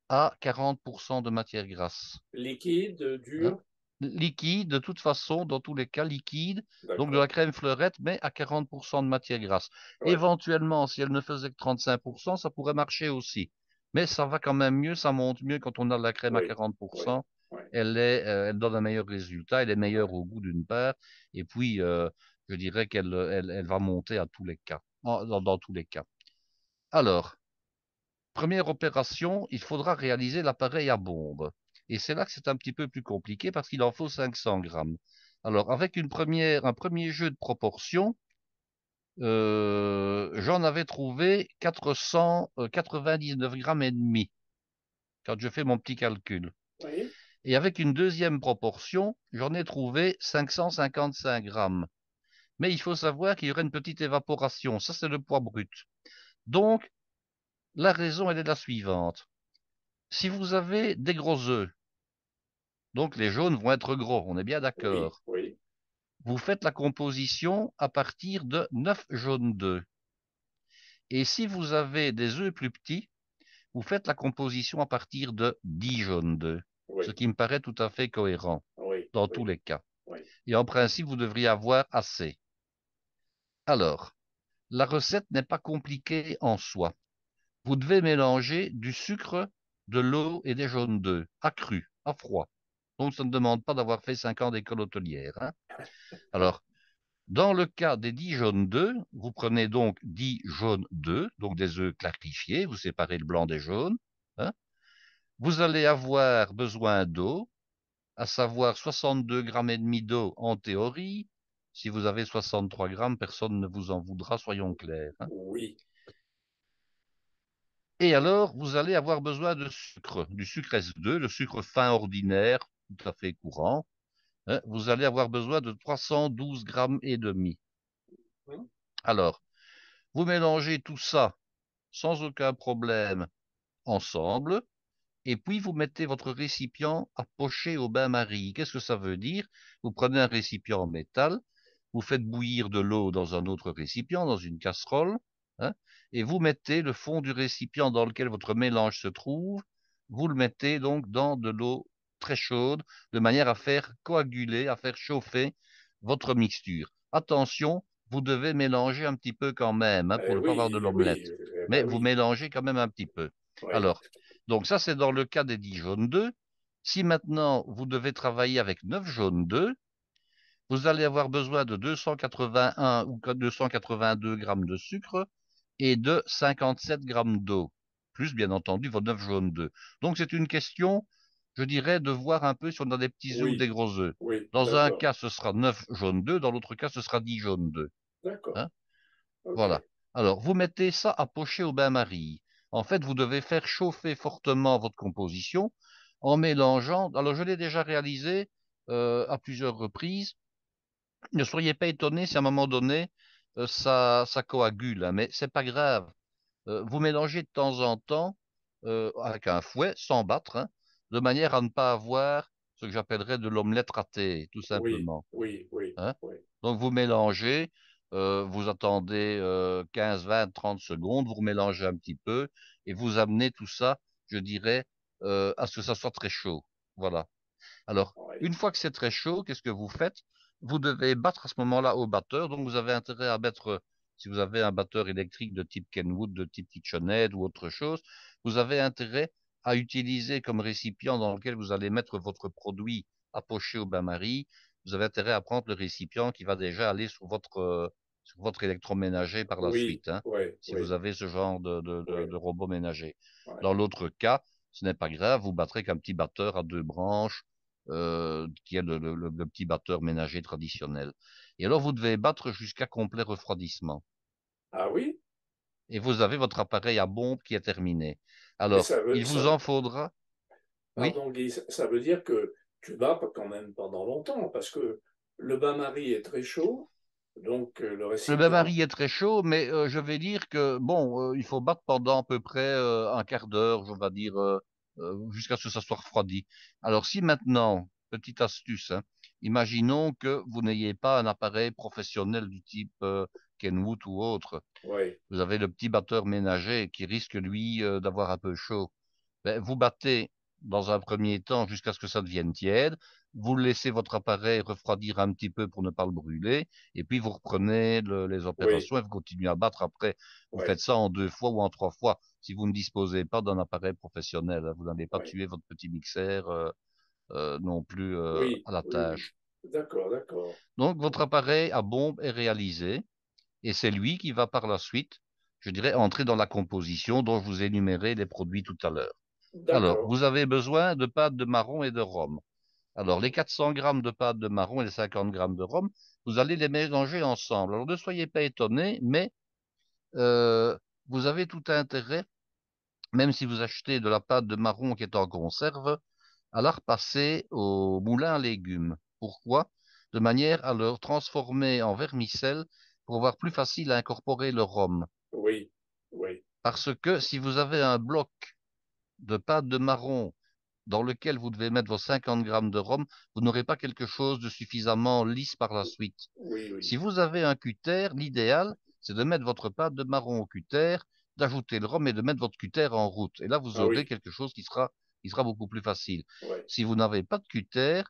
à 40% de matière grasse. Liquide, Hein. dur. Liquide, de toute façon, dans tous les cas, liquide, donc de la D'accord. crème fleurette, mais à 40% de matière grasse. Oui. Éventuellement, si elle ne faisait que 35%, ça pourrait marcher aussi. Mais ça va quand même mieux, ça monte mieux quand on a de la crème à Oui. Oui. 40%. ouais. elle donne un meilleur résultat, elle est meilleure au goût d'une part, et puis je dirais qu'elle va monter à tous les cas, dans tous les cas. Alors, première opération, il faudra réaliser l'appareil à bombe. Et c'est là que c'est un petit peu plus compliqué parce qu'il en faut 500 grammes. Alors, avec un premier jeu de proportion, j'en avais trouvé 499 grammes et demi quand je fais mon petit calcul. Oui, Et avec une deuxième proportion, j'en ai trouvé 555 grammes. Mais il faut savoir qu'il y aurait une petite évaporation. Ça, c'est le poids brut. Donc, la raison, elle est la suivante. Si vous avez des gros œufs, donc les jaunes vont être gros, on est bien oui, d'accord. oui, Vous faites la composition à partir de 9 jaunes d'œufs. Et si vous avez des œufs plus petits, vous faites la composition à partir de 10 jaunes d'œufs, ce oui, qui me paraît tout à fait cohérent oui, dans tous oui, les cas. oui. Et en principe, vous devriez avoir assez. Alors, la recette n'est pas compliquée en soi. Vous devez mélanger du sucre, de l'eau et des jaunes d'œufs, à cru, à froid. Donc, ça ne demande pas d'avoir fait 5 ans d'école hôtelière, hein. Alors, dans le cas des 10 jaunes d'œufs, vous prenez donc 10 jaunes d'œufs, donc des œufs clarifiés, vous séparez le blanc des jaunes, hein. Vous allez avoir besoin d'eau, à savoir 62 grammes et demi d'eau en théorie. Si vous avez 63 grammes, personne ne vous en voudra, soyons clairs, hein. Oui, Et alors, vous allez avoir besoin de sucre, du sucre S2, le sucre fin ordinaire, tout à fait courant, hein. Vous allez avoir besoin de 312 grammes et demi. hein, Alors, vous mélangez tout ça sans aucun problème ensemble, et puis vous mettez votre récipient à pocher au bain-marie. Qu'est-ce que ça veut dire? Vous prenez un récipient en métal, vous faites bouillir de l'eau dans un autre récipient, dans une casserole, hein, et vous mettez le fond du récipient dans lequel votre mélange se trouve, vous le mettez donc dans de l'eau très chaude, de manière à faire coaguler, à faire chauffer votre mixture. Attention, vous devez mélanger un petit peu quand même, hein, pour ne pas avoir de oui, l'omelette. Mais bah vous oui, mélangez quand même un petit peu. oui, Alors, donc ça, c'est dans le cas des 10 jaunes d'œufs. Si maintenant vous devez travailler avec 9 jaunes d'œufs, vous allez avoir besoin de 281 ou 282 grammes de sucre et de 57 grammes d'eau, plus bien entendu vos 9 jaunes d'œufs. Donc c'est une question, je dirais, de voir un peu si on a des petits œufs ou des oui, gros œufs. oui, Dans un d'accord, cas, ce sera 9 jaunes d'œufs, dans l'autre cas, ce sera 10 jaunes d'œufs, d'accord, hein. ok, Voilà. Alors, vous mettez ça à pocher au bain-marie. En fait, vous devez faire chauffer fortement votre composition en mélangeant. Alors, je l'ai déjà réalisé à plusieurs reprises. Ne soyez pas étonnés si à un moment donné, ça coagule, hein, mais c'est pas grave. Vous mélangez de temps en temps avec un fouet, sans battre, hein, de manière à ne pas avoir ce que j'appellerais de l'omelette ratée, tout oui, simplement, oui, oui, hein. oui, Donc vous mélangez, vous attendez 15, 20, 30 secondes, vous mélangez un petit peu et vous amenez tout ça, je dirais, à ce que ça soit très chaud. Voilà. Alors, oui, une fois que c'est très chaud, qu'est-ce que vous faites? Vous devez battre à ce moment-là au batteur. Donc, vous avez intérêt à mettre, si vous avez un batteur électrique de type Kenwood, de type KitchenAid ou autre chose, vous avez intérêt à utiliser comme récipient dans lequel vous allez mettre votre produit à pocher au bain-marie. Vous avez intérêt à prendre le récipient qui va déjà aller sur votre électroménager par la oui, suite, hein, oui, si vous oui, avez ce genre de oui, robot ménager. oui. Dans l'autre cas, ce n'est pas grave, vous battrez qu'un petit batteur à deux branches, qui est le petit batteur ménager traditionnel. Et alors, vous devez battre jusqu'à complet refroidissement. Ah oui, Et vous avez votre appareil à bombe qui est terminé. mais Alors, il vous en faudra, oui, pardon Guy, ça veut dire que tu bats quand même pendant longtemps, parce que le bain-marie est très chaud, donc le le récipient, bain-marie est très chaud, mais je vais dire que, bon, il faut battre pendant à peu près un quart d'heure, je vais dire, jusqu'à ce que ça soit refroidi. Alors, si maintenant, petite astuce, hein, imaginons que vous n'ayez pas un appareil professionnel du type Kenwood ou autre. oui, Vous avez le petit batteur ménager qui risque, lui, d'avoir un peu chaud. Ben, vous battez dans un premier temps jusqu'à ce que ça devienne tiède. Vous laissez votre appareil refroidir un petit peu pour ne pas le brûler. Et puis, vous reprenez les oui, opérations et vous continuez à battre après. Vous oui, faites ça en deux fois ou en trois fois. Si vous ne disposez pas d'un appareil professionnel, hein, vous n'allez pas oui, tuer votre petit mixeur non plus Oui, à la oui, oui. tâche. D'accord, d'accord. Donc, votre appareil à bombe est réalisé et c'est lui qui va par la suite, je dirais, entrer dans la composition dont je vous ai énuméré les produits tout à l'heure. Alors, D'accord. vous avez besoin de pâte de marron et de rhum. Alors, les 400 grammes de pâte de marron et les 50 grammes de rhum, vous allez les mélanger ensemble. Alors, ne soyez pas étonnés, mais euh, vous avez tout intérêt, même si vous achetez de la pâte de marron qui est en conserve, à la repasser au moulin à légumes. Pourquoi? De manière à le transformer en vermicelle pour avoir plus facile à incorporer le rhum. Oui, oui, Parce que si vous avez un bloc de pâte de marron dans lequel vous devez mettre vos 50 grammes de rhum, vous n'aurez pas quelque chose de suffisamment lisse par la suite. oui, oui. Si vous avez un cutter, l'idéal, c'est de mettre votre pâte de marron au cutter, d'ajouter le rhum et de mettre votre cutter en route. Et là, vous Ah aurez oui, quelque chose qui sera beaucoup plus facile. ouais. Si vous n'avez pas de cutter,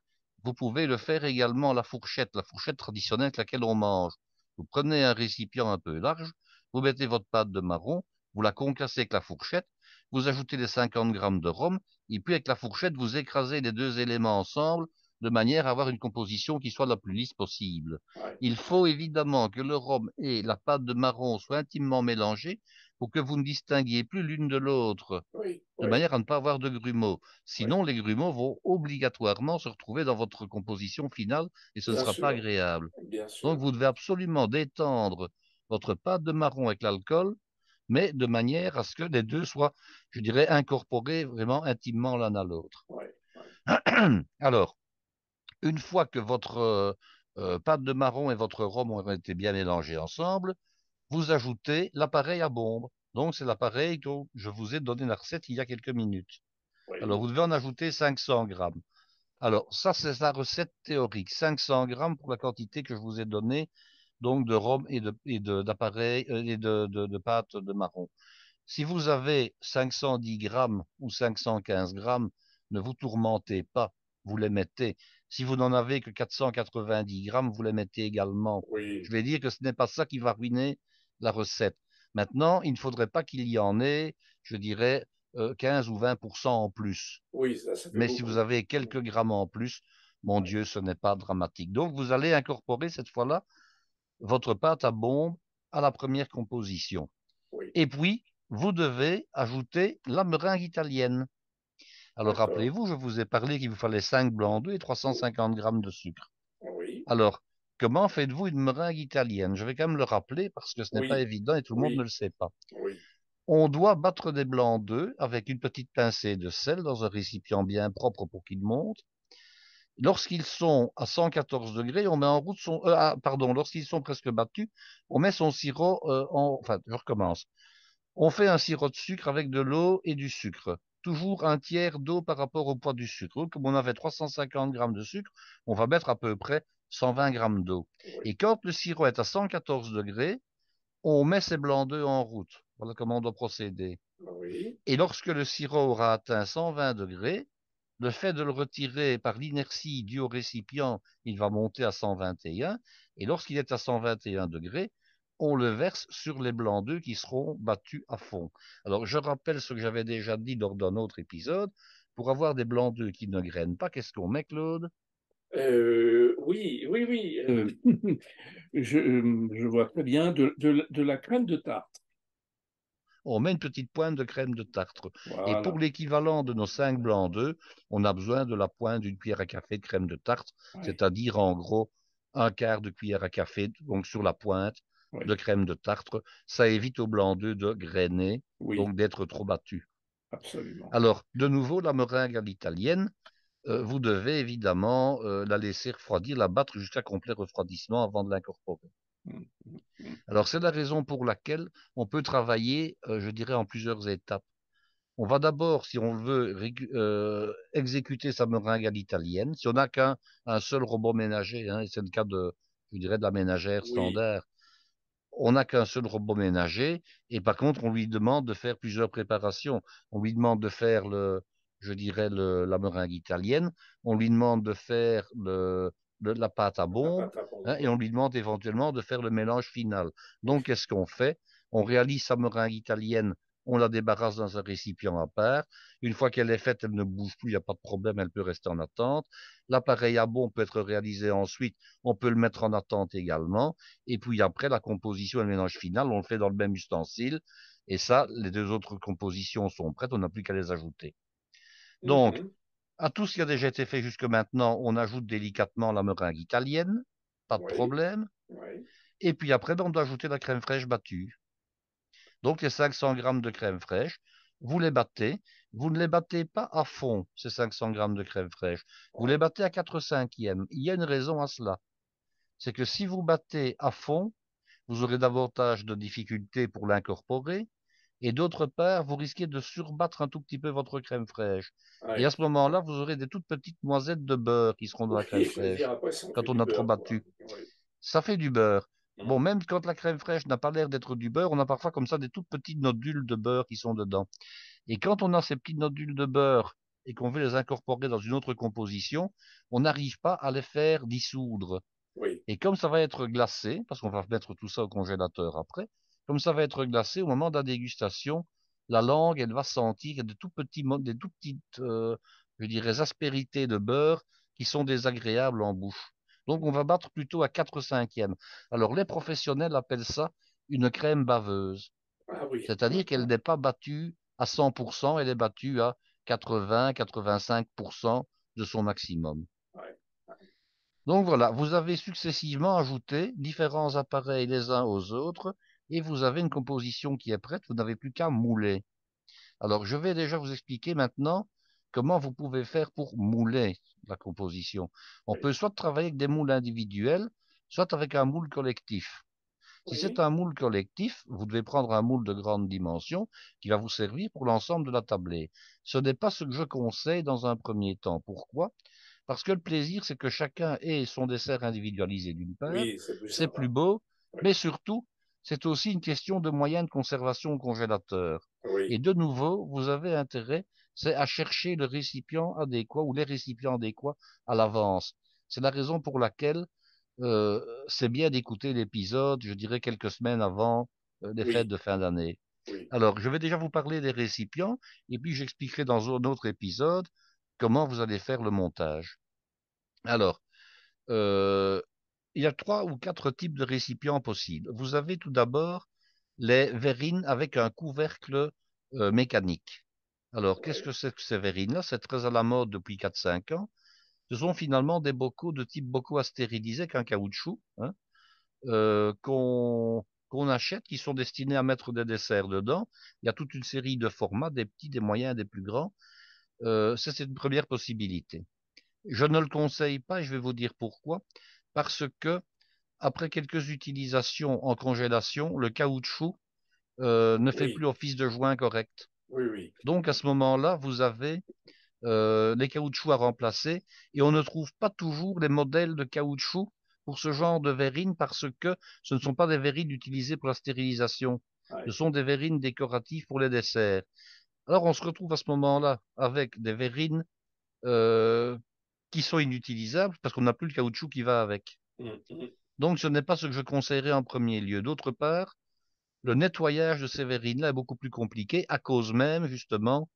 vous pouvez le faire également à la fourchette traditionnelle avec laquelle on mange. Vous prenez un récipient un peu large, vous mettez votre pâte de marron, vous la concassez avec la fourchette, vous ajoutez les 50 grammes de rhum, et puis avec la fourchette, vous écrasez les deux éléments ensemble de manière à avoir une composition qui soit la plus lisse possible. Ouais, Il ouais. faut évidemment que le rhum et la pâte de marron soient intimement mélangés pour que vous ne distinguiez plus l'une de l'autre, Oui, de oui, manière à ne pas avoir de grumeaux. oui. Sinon, les grumeaux vont obligatoirement se retrouver dans votre composition finale et ce ne Bien sera pas sûr, agréable. bien Donc, sûr. vous devez absolument détendre votre pâte de marron avec l'alcool, mais de manière à ce que les deux soient, je dirais, incorporés vraiment intimement l'un à l'autre. Ouais, ouais. Alors, une fois que votre pâte de marron et votre rhum ont été bien mélangés ensemble, vous ajoutez l'appareil à bombe. Donc, c'est l'appareil dont je vous ai donné la recette il y a quelques minutes. Alors, Oui, vous devez en ajouter 500 grammes. Alors, ça, c'est la recette théorique. 500 grammes pour la quantité que je vous ai donnée, donc de rhum d'appareil et de pâte de marron. Si vous avez 510 grammes ou 515 grammes, ne vous tourmentez pas, vous les mettez. Si vous n'en avez que 490 grammes, vous les mettez également. Je oui, vais dire que ce n'est pas ça qui va ruiner la recette. Maintenant, il ne faudrait pas qu'il y en ait, je dirais, 15 ou 20% en plus. oui, ça fait Mais si vous beaucoup. avez quelques grammes en plus, mon Ouais, Dieu, ce n'est pas dramatique. Donc, vous allez incorporer cette fois-là votre pâte à bombe à la première composition. oui, Et puis, vous devez ajouter la meringue italienne. Alors, d'accord. rappelez-vous, je vous ai parlé qu'il vous fallait 5 blancs d'œufs et Oui, 350 grammes de sucre. oui, Alors, comment faites-vous une meringue italienne? Je vais quand même le rappeler parce que ce n'est pas oui, évident et tout le monde ne oui, le sait pas. oui, On doit battre des blancs d'œufs avec une petite pincée de sel dans un récipient bien propre pour qu'ils montent. Lorsqu'ils sont à 114 degrés, on met en route pardon, lorsqu'ils sont presque battus, on met son sirop enfin, je recommence. On fait un sirop de sucre avec de l'eau et du sucre. Toujours un tiers d'eau par rapport au poids du sucre. Comme on avait 350 grammes de sucre, on va mettre à peu près 120 grammes d'eau. oui, Et quand le sirop est à 114 degrés, on met ses blancs d'œufs en route. Voilà comment on doit procéder. oui, Et lorsque le sirop aura atteint 120 degrés, le fait de le retirer par l'inertie due au récipient, il va monter à 121. Et lorsqu'il est à 121 degrés, on le verse sur les blancs d'œufs qui seront battus à fond. Alors, je rappelle ce que j'avais déjà dit lors d'un autre épisode. Pour avoir des blancs d'œufs qui ne grainent pas, qu'est-ce qu'on met, Claude? oui, oui, oui. Je vois très bien de la crème de tarte. On met une petite pointe de crème de tartre. Et pour Voilà. l'équivalent de nos 5 blancs d'œufs, on a besoin de la pointe d'une cuillère à café de crème de tarte, Oui, c'est-à-dire en gros un quart de cuillère à café, donc sur la pointe de oui, crème de tartre. Ça évite aux blancs d'œufs de grainer, oui, donc d'être trop battus. absolument. Alors, de nouveau, la meringue à l'italienne, vous devez évidemment la laisser refroidir, la battre jusqu'à complet refroidissement avant de l'incorporer. Mm, mm, mm. Alors, c'est la raison pour laquelle on peut travailler, je dirais, en plusieurs étapes. On va d'abord, si on veut exécuter sa meringue à l'italienne, si on n'a qu'un un seul robot ménager, hein, et c'est le cas de, je dirais, de la ménagère Oui, standard, on n'a qu'un seul robot ménager, et par contre, on lui demande de faire plusieurs préparations. On lui demande de faire je dirais, la meringue italienne, on lui demande de faire la pâte à la bombe, pâte à hein, et bombe. on lui demande éventuellement de faire le mélange final. Donc, qu'est-ce qu'on fait? On réalise sa meringue italienne on la débarrasse dans un récipient à part. Une fois qu'elle est faite, elle ne bouge plus, il n'y a pas de problème, elle peut rester en attente. L'appareil à bon peut être réalisé ensuite, on peut le mettre en attente également. Et puis après, la composition et le mélange final, on le fait dans le même ustensile. Et ça, les deux autres compositions sont prêtes, on n'a plus qu'à les ajouter. Donc, Mhm. à tout ce qui a déjà été fait jusque maintenant, on ajoute délicatement la meringue italienne, pas de Oui, problème. oui, Et puis après, ben, on doit ajouter la crème fraîche battue. Donc les 500 grammes de crème fraîche, vous les battez. Vous ne les battez pas à fond, ces 500 grammes de crème fraîche. Vous les oui. battez à 4 cinquièmes. Il y a une raison à cela. C'est que si vous battez à fond, vous aurez davantage de difficultés pour l'incorporer. Et d'autre part, vous risquez de surbattre un tout petit peu votre crème fraîche. Et à Oui. ce moment-là, vous aurez des toutes petites noisettes de beurre qui seront dans la crème Oui, je veux dire, fraîche après, ça en fait quand on du a trop beurre, quoi. battu. Oui. Ça fait du beurre. Mhm. Bon, même quand la crème fraîche n'a pas l'air d'être du beurre, on a parfois comme ça des toutes petites nodules de beurre qui sont dedans. Et quand on a ces petites nodules de beurre et qu'on veut les incorporer dans une autre composition, on n'arrive pas à les faire dissoudre. Oui, Et comme ça va être glacé, parce qu'on va mettre tout ça au congélateur après, comme ça va être glacé, au moment de la dégustation, la langue, elle va sentir des tout petits, des tout petites, je dirais, aspérités de beurre qui sont désagréables en bouche. Donc, on va battre plutôt à 4 cinquièmes. Alors, les professionnels appellent ça une crème baveuse. ah oui. C'est-à-dire qu'elle n'est pas battue à 100%, elle est battue à 80-85% de son maximum. Ouais. Donc voilà, vous avez successivement ajouté différents appareils les uns aux autres et vous avez une composition qui est prête, vous n'avez plus qu'à mouler. Alors je vais déjà vous expliquer maintenant comment vous pouvez faire pour mouler la composition. On Oui, peut soit travailler avec des moules individuels, soit avec un moule collectif. Si c'est oui, un moule collectif, vous devez prendre un moule de grande dimension qui va vous servir pour l'ensemble de la tablée. Ce n'est pas ce que je conseille dans un premier temps. Pourquoi? Parce que le plaisir, c'est que chacun ait son dessert individualisé d'une part, oui, c'est plus c'est plus sympa. beau, Oui, mais surtout, c'est aussi une question de moyens de conservation au congélateur. Et oui, de nouveau, vous avez intérêt, c'est à chercher le récipient adéquat ou les récipients adéquats à l'avance. C'est la raison pour laquelle c'est bien d'écouter l'épisode, je dirais quelques semaines avant les fêtes oui, de fin d'année. oui, Alors, je vais déjà vous parler des récipients et puis j'expliquerai dans un autre épisode comment vous allez faire le montage. Alors, euh, il y a trois ou quatre types de récipients possibles. Vous avez tout d'abord les verrines avec un couvercle mécanique. Alors, qu'est-ce oui, que c'est que ces verrines-là? C'est très à la mode depuis 4-5 ans. Ce sont finalement des bocaux de type bocaux à stériliser qu'un caoutchouc, hein, qu'on achète, qui sont destinés à mettre des desserts dedans. Il y a toute une série de formats, des petits, des moyens, des plus grands. Ça, c'est une première possibilité. Je ne le conseille pas et je vais vous dire pourquoi. Parce que, après quelques utilisations en congélation, le caoutchouc ne fait plus oui, office de joint correct. oui, oui, Donc, à ce moment-là, vous avez les caoutchoucs à remplacer et on ne trouve pas toujours les modèles de caoutchouc pour ce genre de verrines parce que ce ne sont pas des verrines utilisées pour la stérilisation. Ce oui, sont des verrines décoratives pour les desserts. Alors, on se retrouve à ce moment-là avec des verrines euh, qui sont inutilisables parce qu'on n'a plus le caoutchouc qui va avec. mm, mm, Donc, ce n'est pas ce que je conseillerais en premier lieu. D'autre part, le nettoyage de ces verrines-là est beaucoup plus compliqué à cause même, justement,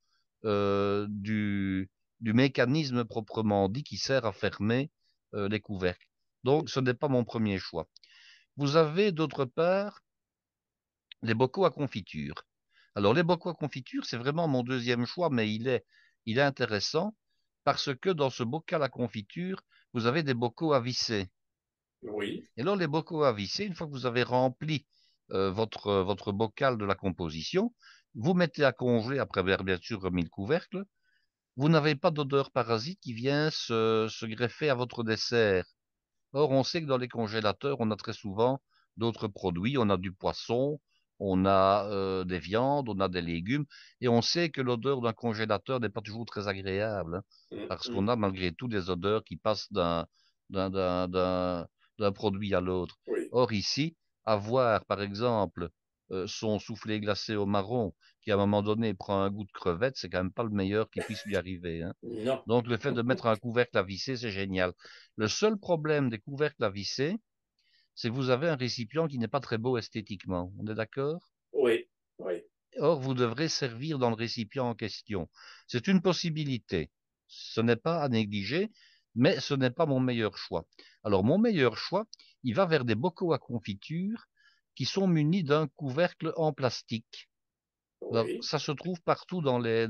euh, du, du mécanisme proprement dit qui sert à fermer les couvercles. Donc, ce n'est pas mon premier choix. Vous avez, d'autre part, les bocaux à confiture. Alors, les bocaux à confiture, c'est vraiment mon deuxième choix, mais il est intéressant parce que dans ce bocal à confiture, vous avez des bocaux à visser. oui, Et alors, les bocaux à visser, une fois que vous avez rempli votre bocal de la composition, vous mettez à congeler après avoir bien sûr remis le couvercle. Vous n'avez pas d'odeur parasite qui vient se greffer à votre dessert. Or, on sait que dans les congélateurs, on a très souvent d'autres produits. On a du poisson, on a des viandes, on a des légumes. Et on sait que l'odeur d'un congélateur n'est pas toujours très agréable, hein, mm, parce qu'on mm, a malgré tout des odeurs qui passent d'un, d'un, d'un, d'un produit à l'autre. oui, Or, ici, avoir, par exemple, son soufflé glacé au marron, qui à un moment donné prend un goût de crevette, c'est quand même pas le meilleur qui puisse lui arriver, hein. non, Donc, le fait de mettre un couvercle à visser, c'est génial. Le seul problème des couvercles à visser, c'est que vous avez un récipient qui n'est pas très beau esthétiquement. On est d'accord? oui, oui, Or, vous devrez servir dans le récipient en question. C'est une possibilité. Ce n'est pas à négliger, mais ce n'est pas mon meilleur choix. Alors, mon meilleur choix, il va vers des bocaux à confiture qui sont munis d'un couvercle en plastique. Alors, Oui, ça se trouve partout dans les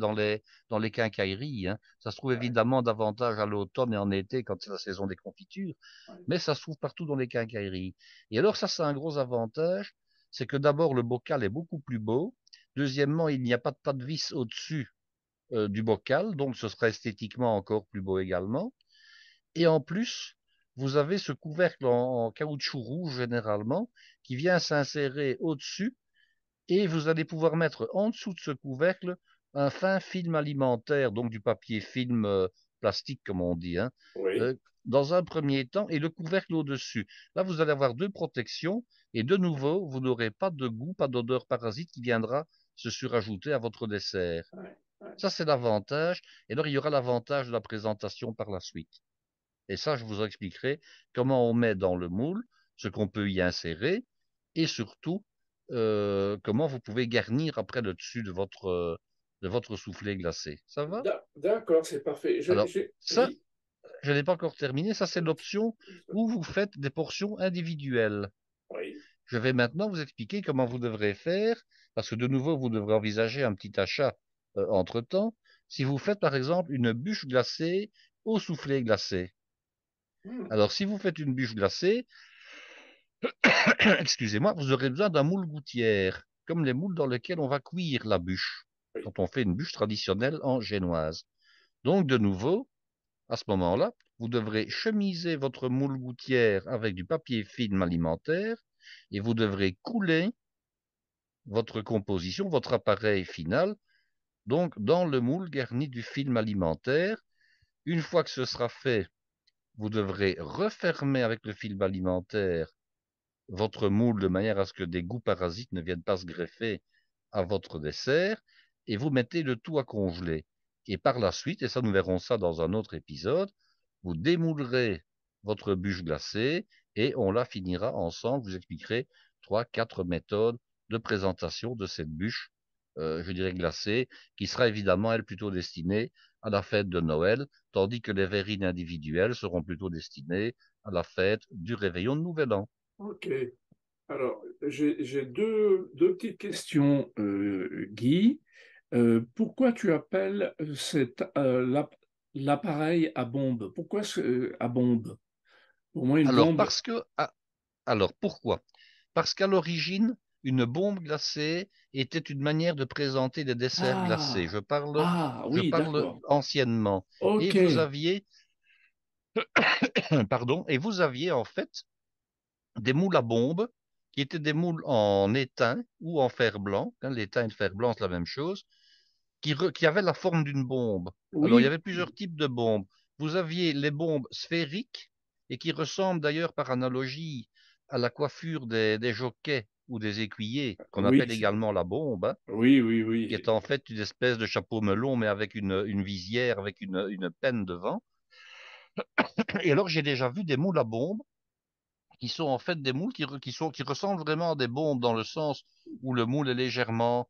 quincailleries, hein. Ça se trouve ouais, évidemment davantage à l'automne et en été quand c'est la saison des confitures, ouais, mais ça se trouve partout dans les quincailleries. Et alors ça, c'est un gros avantage, c'est que d'abord le bocal est beaucoup plus beau. Deuxièmement, il n'y a pas de pas de vis au-dessus du bocal, donc ce sera esthétiquement encore plus beau également. Et en plus, vous avez ce couvercle en caoutchouc rouge généralement qui vient s'insérer au-dessus et vous allez pouvoir mettre en dessous de ce couvercle un fin film alimentaire, donc du papier film plastique, comme on dit, hein, oui, euh, dans un premier temps, et le couvercle au-dessus. Là, vous allez avoir deux protections, et de nouveau, vous n'aurez pas de goût, pas d'odeur parasite qui viendra se surajouter à votre dessert. ouais, ouais. Ça, c'est l'avantage. Et alors, il y aura l'avantage de la présentation par la suite. Et ça, je vous expliquerai comment on met dans le moule, ce qu'on peut y insérer, et surtout comment vous pouvez garnir après le dessus de votre soufflé glacé. Ça va? D'accord, c'est parfait. Alors, ça, Oui, je n'ai pas encore terminé. Ça, c'est l'option où vous faites des portions individuelles. oui, Je vais maintenant vous expliquer comment vous devrez faire, parce que de nouveau, vous devrez envisager un petit achat entre-temps. Si vous faites, par exemple, une bûche glacée au soufflé glacé. hmm, Alors, si vous faites une bûche glacée, excusez-moi, vous aurez besoin d'un moule gouttière, comme les moules dans lesquels on va cuire la bûche, oui, quand on fait une bûche traditionnelle en génoise. Donc, de nouveau, à ce moment-là, vous devrez chemiser votre moule gouttière avec du papier film alimentaire et vous devrez couler votre composition, votre appareil final, donc dans le moule garni du film alimentaire. Une fois que ce sera fait, vous devrez refermer avec le film alimentaire votre moule de manière à ce que des goûts parasites ne viennent pas se greffer à votre dessert et vous mettez le tout à congeler. Et par la suite, et ça nous verrons ça dans un autre épisode, vous démoulerez votre bûche glacée et on la finira ensemble. Je vous expliquerai trois, quatre méthodes de présentation de cette bûche, je dirais glacée, qui sera évidemment, elle, plutôt destinée à la fête de Noël, tandis que les verrines individuelles seront plutôt destinées à la fête du réveillon de Nouvel An. ok. Alors, j'ai deux petites questions, Guy. Pourquoi tu appelles l'appareil à bombe? Pourquoi à bombe? Pour moi, une Alors, bombe. parce que, ah, alors, pourquoi? Parce qu'à l'origine, une bombe glacée était une manière de présenter des desserts glacés. Ah, Je parle, ah, je oui, parle d'accord. anciennement. Et Ok, vous aviez, pardon, et vous aviez en fait des moules à bombe qui étaient des moules en étain ou en fer blanc, hein, l'étain et le fer blanc, c'est la même chose, qui avaient la forme d'une bombe. Alors, il y oui, avait plusieurs types de bombes. Vous aviez les bombes sphériques et qui ressemblent d'ailleurs par analogie à la coiffure des jockeys ou des écuyers, qu'on oui, appelle également la bombe, hein, oui, oui, qui oui, est en fait une espèce de chapeau melon, mais avec une visière, avec une penne devant. Et alors, j'ai déjà vu des moules à bombe qui sont en fait des moules qui ressemblent vraiment à des bombes dans le sens où le moule est légèrement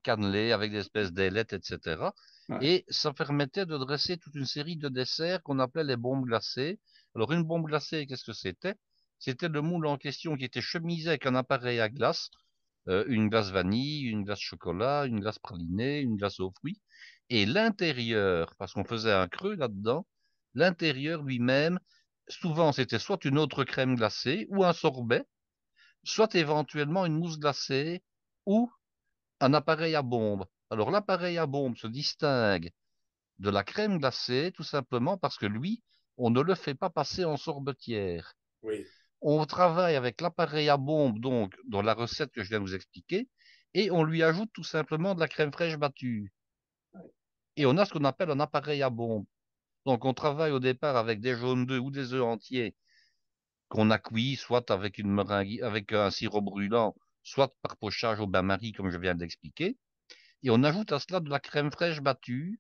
cannelé avec des espèces d'ailettes, etc. ouais, Et ça permettait de dresser toute une série de desserts qu'on appelait les bombes glacées. Alors une bombe glacée, qu'est-ce que c'était? C'était le moule en question qui était chemisé avec un appareil à glace, une glace vanille, une glace chocolat, une glace pralinée, une glace aux fruits. Et l'intérieur, parce qu'on faisait un creux là-dedans, l'intérieur lui-même, souvent c'était soit une autre crème glacée ou un sorbet, soit éventuellement une mousse glacée ou un appareil à bombe. Alors l'appareil à bombe se distingue de la crème glacée tout simplement parce que lui, on ne le fait pas passer en sorbetière. oui, On travaille avec l'appareil à bombe, donc dans la recette que je viens de vous expliquer, et on lui ajoute tout simplement de la crème fraîche battue. Et on a ce qu'on appelle un appareil à bombe. Donc on travaille au départ avec des jaunes d'œufs ou des œufs entiers qu'on a cuit, soit avec une meringue, avec un sirop brûlant, soit par pochage au bain-marie, comme je viens d'expliquer. Et on ajoute à cela de la crème fraîche battue,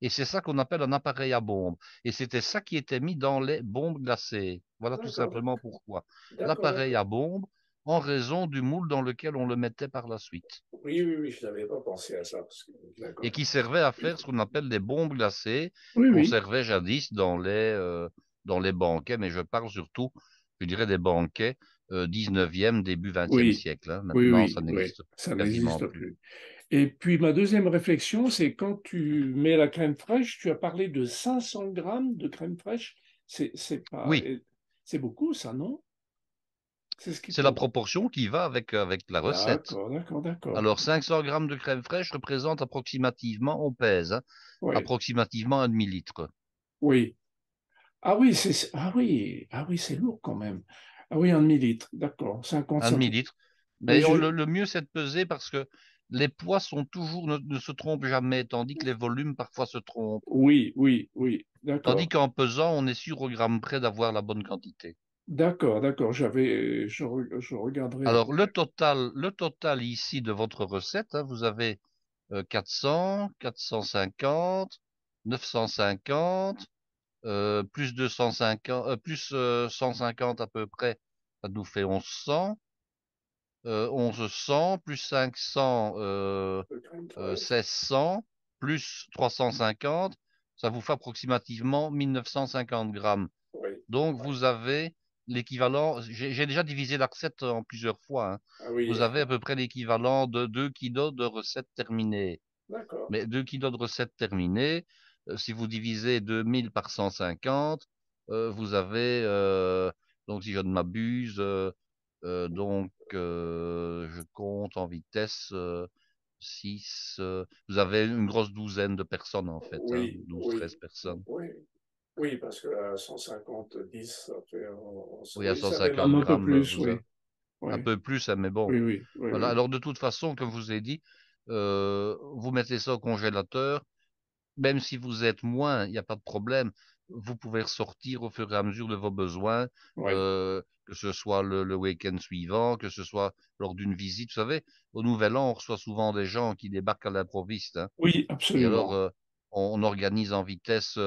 et c'est ça qu'on appelle un appareil à bombe. Et c'était ça qui était mis dans les bombes glacées. Voilà tout d'accord, simplement pourquoi. d'accord, L'appareil d'accord. à bombe en raison du moule dans lequel on le mettait par la suite. Oui, oui, oui, je n'avais pas pensé à ça. Et D'accord. qui servait à faire ce qu'on appelle des bombes glacées, Oui, qu'on oui, servait jadis dans les banquets, mais je parle surtout, je dirais, des banquets 19e, début 20e oui, siècle, hein. oui, Maintenant, ça oui, oui, n'existe ça quasiment n'existe plus. plus. Et puis ma deuxième réflexion, c'est quand tu mets la crème fraîche, tu as parlé de 500 grammes de crème fraîche. C'est pas, Oui, c'est beaucoup ça, non? C'est ce qu'il c'est la faut. proportion qui va avec la recette. D'accord, d'accord, d'accord. Alors, 500 grammes de crème fraîche représente approximativement, on pèse, hein, Oui, approximativement un demi-litre. oui. Ah oui, c'est lourd quand même. Ah oui, un demi-litre, d'accord, Un 55. demi-litre. Oui, Mais le mieux, c'est de peser parce que les poids sont toujours, ne se trompent jamais, tandis que les volumes parfois se trompent. oui, oui, oui, Tandis d'accord. qu'en pesant, on est sûr au gramme près d'avoir la bonne quantité. D'accord, d'accord. Je regarderai Alors, après. le total ici de votre recette, hein, vous avez 400, 450, 950, plus 250, plus 150 à peu près, ça nous fait 1100. 1100 plus 500, De crème fraîche. 1600 plus 350, ça vous fait approximativement 1950 grammes. Oui, Donc, oui. vous avez l'équivalent, j'ai déjà divisé la recette en plusieurs fois, hein. Ah oui, Vous avez à peu près l'équivalent de 2 kilos de recettes terminées. d'accord. Mais 2 kilos de recettes terminées, si vous divisez 2000 par 150, vous avez, donc si je ne m'abuse, je compte en vitesse 6, vous avez une grosse douzaine de personnes en fait, hein, Oui, 12-13 oui, personnes. oui. Oui, parce que à 150, 10, ça fait, Oui, à oui, ça fait même 150 un peu grammes, plus, oui. un Oui, peu plus, hein, mais bon. oui, oui, oui, Voilà. oui. Alors de toute façon, comme je vous ai dit, vous mettez ça au congélateur. Même si vous êtes moins, il n'y a pas de problème. Vous pouvez ressortir au fur et à mesure de vos besoins, Oui, que ce soit le week-end suivant, que ce soit lors d'une visite. Vous savez, au Nouvel An, on reçoit souvent des gens qui débarquent à l'improviste, hein. oui, Et alors, absolument. on organise en vitesse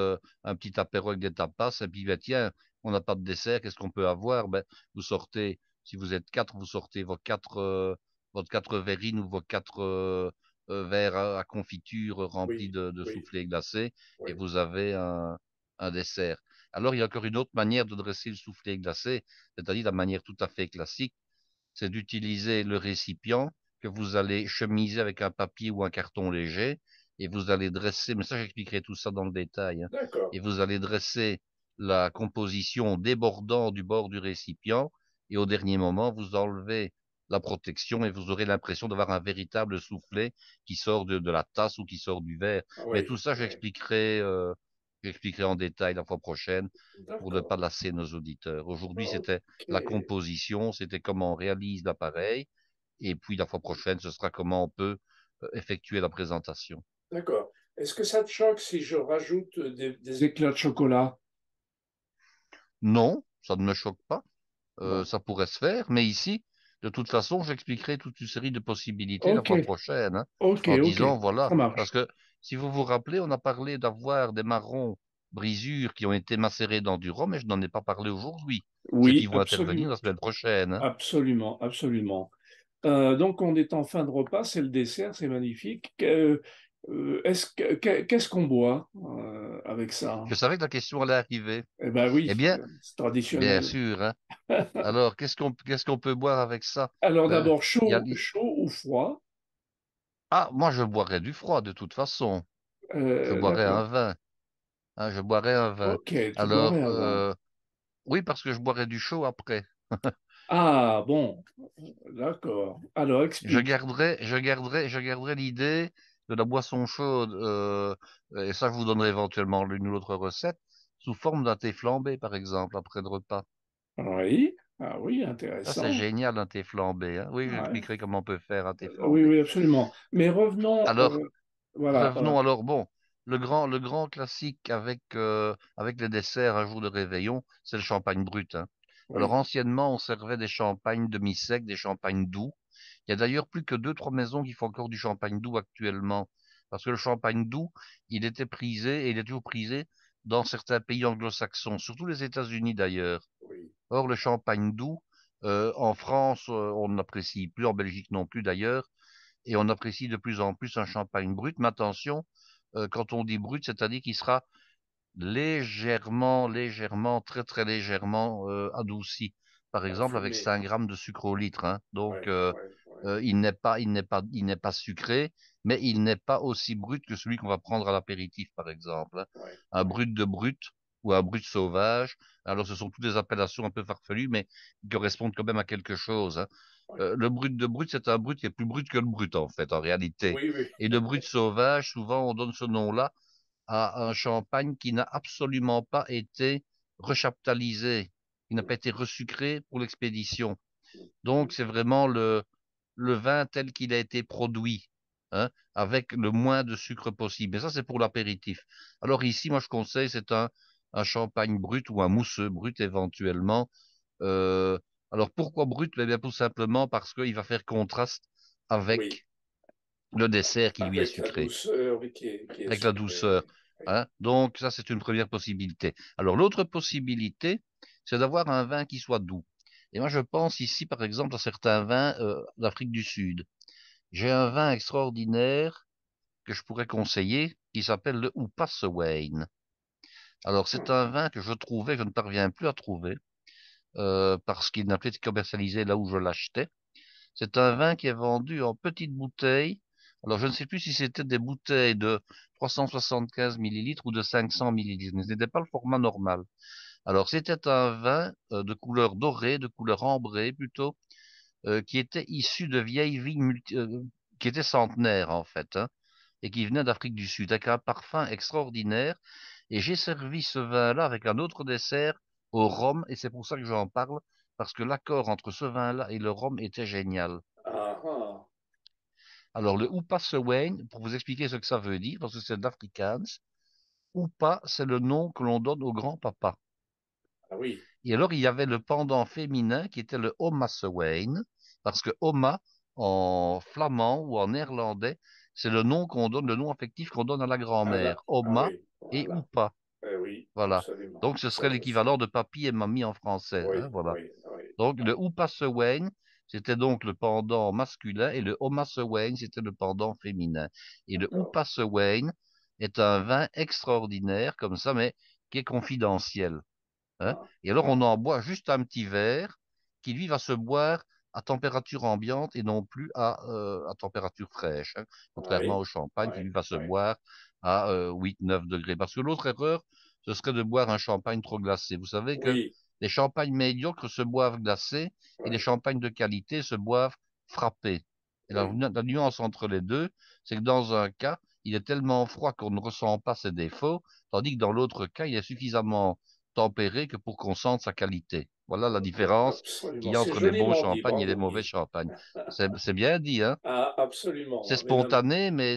un petit apéro avec des tapas. Et puis, ben, tiens, on n'a pas de dessert, qu'est-ce qu'on peut avoir? Ben, vous sortez, si vous êtes quatre, vous sortez votre quatre verrines ou vos quatre verres à confiture remplis Oui, de oui, soufflés glacés et oui. vous avez un dessert. Alors, il y a encore une autre manière de dresser le soufflé glacé, c'est-à-dire la manière tout à fait classique, c'est d'utiliser le récipient que vous allez chemiser avec un papier ou un carton léger et vous allez dresser, mais ça j'expliquerai tout ça dans le détail, hein, D'accord. et vous allez dresser la composition débordant du bord du récipient et au dernier moment vous enlevez la protection et vous aurez l'impression d'avoir un véritable soufflet qui sort de la tasse ou qui sort du verre. Ah Mais tout oui, ça oui. j'expliquerai en détail la fois prochaine pour ne D'accord. pas lasser nos auditeurs. Aujourd'hui, c'était Ok. la composition, c'était comment on réalise l'appareil, et puis la fois prochaine, ce sera comment on peut effectuer la présentation. D'accord. Est-ce que ça te choque si je rajoute des éclats de chocolat? Non, ça ne me choque pas, Bon. ça pourrait se faire, mais ici, de toute façon, j'expliquerai toute une série de possibilités la Ok, fois prochaine, hein, ok, en ok. disant, Ça voilà, parce marche. que si vous vous rappelez, on a parlé d'avoir des marrons brisures qui ont été macérés dans du rhum, mais je n'en ai pas parlé aujourd'hui. Ceux qui Oui, vont intervenir absolument. la semaine prochaine, hein. Absolument, absolument. Donc, on est en fin de repas, c'est le dessert, c'est magnifique. Qu'est-ce qu'on boit avec ça? Je savais que la question allait arriver. Eh ben Eh oui, bien, c'est bien traditionnel. sûr, hein. Alors, qu'est-ce qu'on peut boire avec ça? Alors Ben, d'abord, il y a... chaud ou froid? Ah, moi, je boirais du froid de toute façon. Je boirais un D'accord. vin, hein, je boirais un vin. Ok, tu boirais Alors, un vin. oui, parce que je boirais du chaud après. Ah bon, d'accord. Alors explique. Je garderai l'idée de la boisson chaude, et ça, je vous donnerai éventuellement l'une ou l'autre recette, sous forme d'un thé flambé, par exemple, après le repas. Oui, ah oui, Ça, c'est intéressant. génial, un thé flambé, hein. Oui, Ouais. j'expliquerai comment on peut faire un thé Oui, flambé. oui, absolument. Mais revenons, Alors, voilà. revenons alors, bon, le grand classique avec les desserts un jour de réveillon, c'est le champagne brut, hein. Alors, Oui, anciennement, on servait des champagnes demi-secs, des champagnes doux. Il y a d'ailleurs plus que deux, trois maisons qui font encore du champagne doux actuellement. Parce que le champagne doux, il était prisé et il est toujours prisé dans certains pays anglo-saxons, surtout les États-Unis d'ailleurs. oui, Or, le champagne doux, En France, on n'apprécie plus, en Belgique non plus d'ailleurs, et on apprécie de plus en plus un champagne brut. Mais attention, quand on dit brut, c'est-à-dire qu'il sera légèrement, très très légèrement adouci. Par exemple, avec Parfumé. 5 grammes de sucre au litre, hein. Donc, Ouais, ouais, ouais, il n'est pas sucré, mais il n'est pas aussi brut que celui qu'on va prendre à l'apéritif, par exemple, hein. ouais, Un ouais, brut de brut ou un brut sauvage. Alors, ce sont toutes des appellations un peu farfelues, mais qui correspondent quand même à quelque chose, hein. ouais. Le brut de brut, c'est un brut qui est plus brut que le brut, en fait, en réalité. Oui, oui, Et de brut sauvage, souvent, on donne ce nom-là à un champagne qui n'a absolument pas été rechaptalisé, qui n'a pas été resucré pour l'expédition. Donc, c'est vraiment le vin tel qu'il a été produit, hein, avec le moins de sucre possible. Et ça, c'est pour l'apéritif. Alors ici, moi, je conseille, c'est un champagne brut ou un mousseux brut éventuellement. Euh, alors, pourquoi brut? Eh bien, tout simplement parce qu'il va faire contraste oui. avec le dessert qui lui est Avec la sucré, douceur qui est avec la sucrée, douceur, oui. Oui. hein. Donc, ça, c'est une première possibilité. Alors, l'autre possibilité, c'est d'avoir un vin qui soit doux. Et moi, je pense ici, par exemple, à certains vins d'Afrique du Sud. J'ai un vin extraordinaire que je pourrais conseiller qui s'appelle le Wayne. Alors, c'est un Mhm. vin que je trouvais, je ne parviens plus à trouver, parce qu'il n'a plus été commercialisé là où je l'achetais. C'est un vin qui est vendu en petites bouteilles. Alors, je ne sais plus si c'était des bouteilles de 375 millilitres ou de 500 millilitres, mais ce n'était pas le format normal. Alors, c'était un vin de couleur dorée, de couleur ambrée plutôt, qui était issu de vieilles vignes qui étaient centenaires en fait, hein, et qui venait d'Afrique du Sud, avec un parfum extraordinaire. Et j'ai servi ce vin-là avec un autre dessert au rhum, et c'est pour ça que j'en parle, parce que l'accord entre ce vin-là et le rhum était génial. Ah, ah, Alors, le Oupa Sewain, pour vous expliquer ce que ça veut dire, parce que c'est d'Afrikaans, Oupa, c'est le nom que l'on donne au grand-papa. ah oui, Et alors, il y avait le pendant féminin qui était le Oma Sewain, parce que Oma, en flamand ou en néerlandais, c'est le nom qu'on donne, le nom affectif qu'on donne à la ah là, grand-mère. ah Oma oui, et voilà. Oupa. Oui, Voilà. absolument. Donc, ce Ça, serait je sais. l'équivalent de papy et mamie en français, hein, Oui, voilà. oui, oui. Donc, le Upassewain, c'était donc le pendant masculin et le Omassewain, c'était le pendant féminin. Et le D'accord. Upassewain est un vin extraordinaire, comme ça, mais qui est confidentiel, hein. Ah, Et alors, on ah, en boit juste un petit verre qui, lui, va se boire à température ambiante et non plus à température fraîche, hein, contrairement oui, au champagne qui, oui, lui, va se oui. boire à 8-9 degrés. Parce que l'autre erreur, ce serait de boire un champagne trop glacé. Vous savez que Oui, les champagnes médiocres se boivent glacés et les oui, champagnes de qualité se boivent frappés. Et oui. la nuance entre les deux, c'est que dans un cas, il est tellement froid qu'on ne ressent pas ses défauts, tandis que dans l'autre cas, il est suffisamment tempéré que pour qu'on sente sa qualité. Voilà la différence qu'il Absolument. y a C'est entre les bons joliment dit, champagnes et les bravo mauvais Guy. champagnes. C'est bien dit, hein? Ah, absolument, mesdames.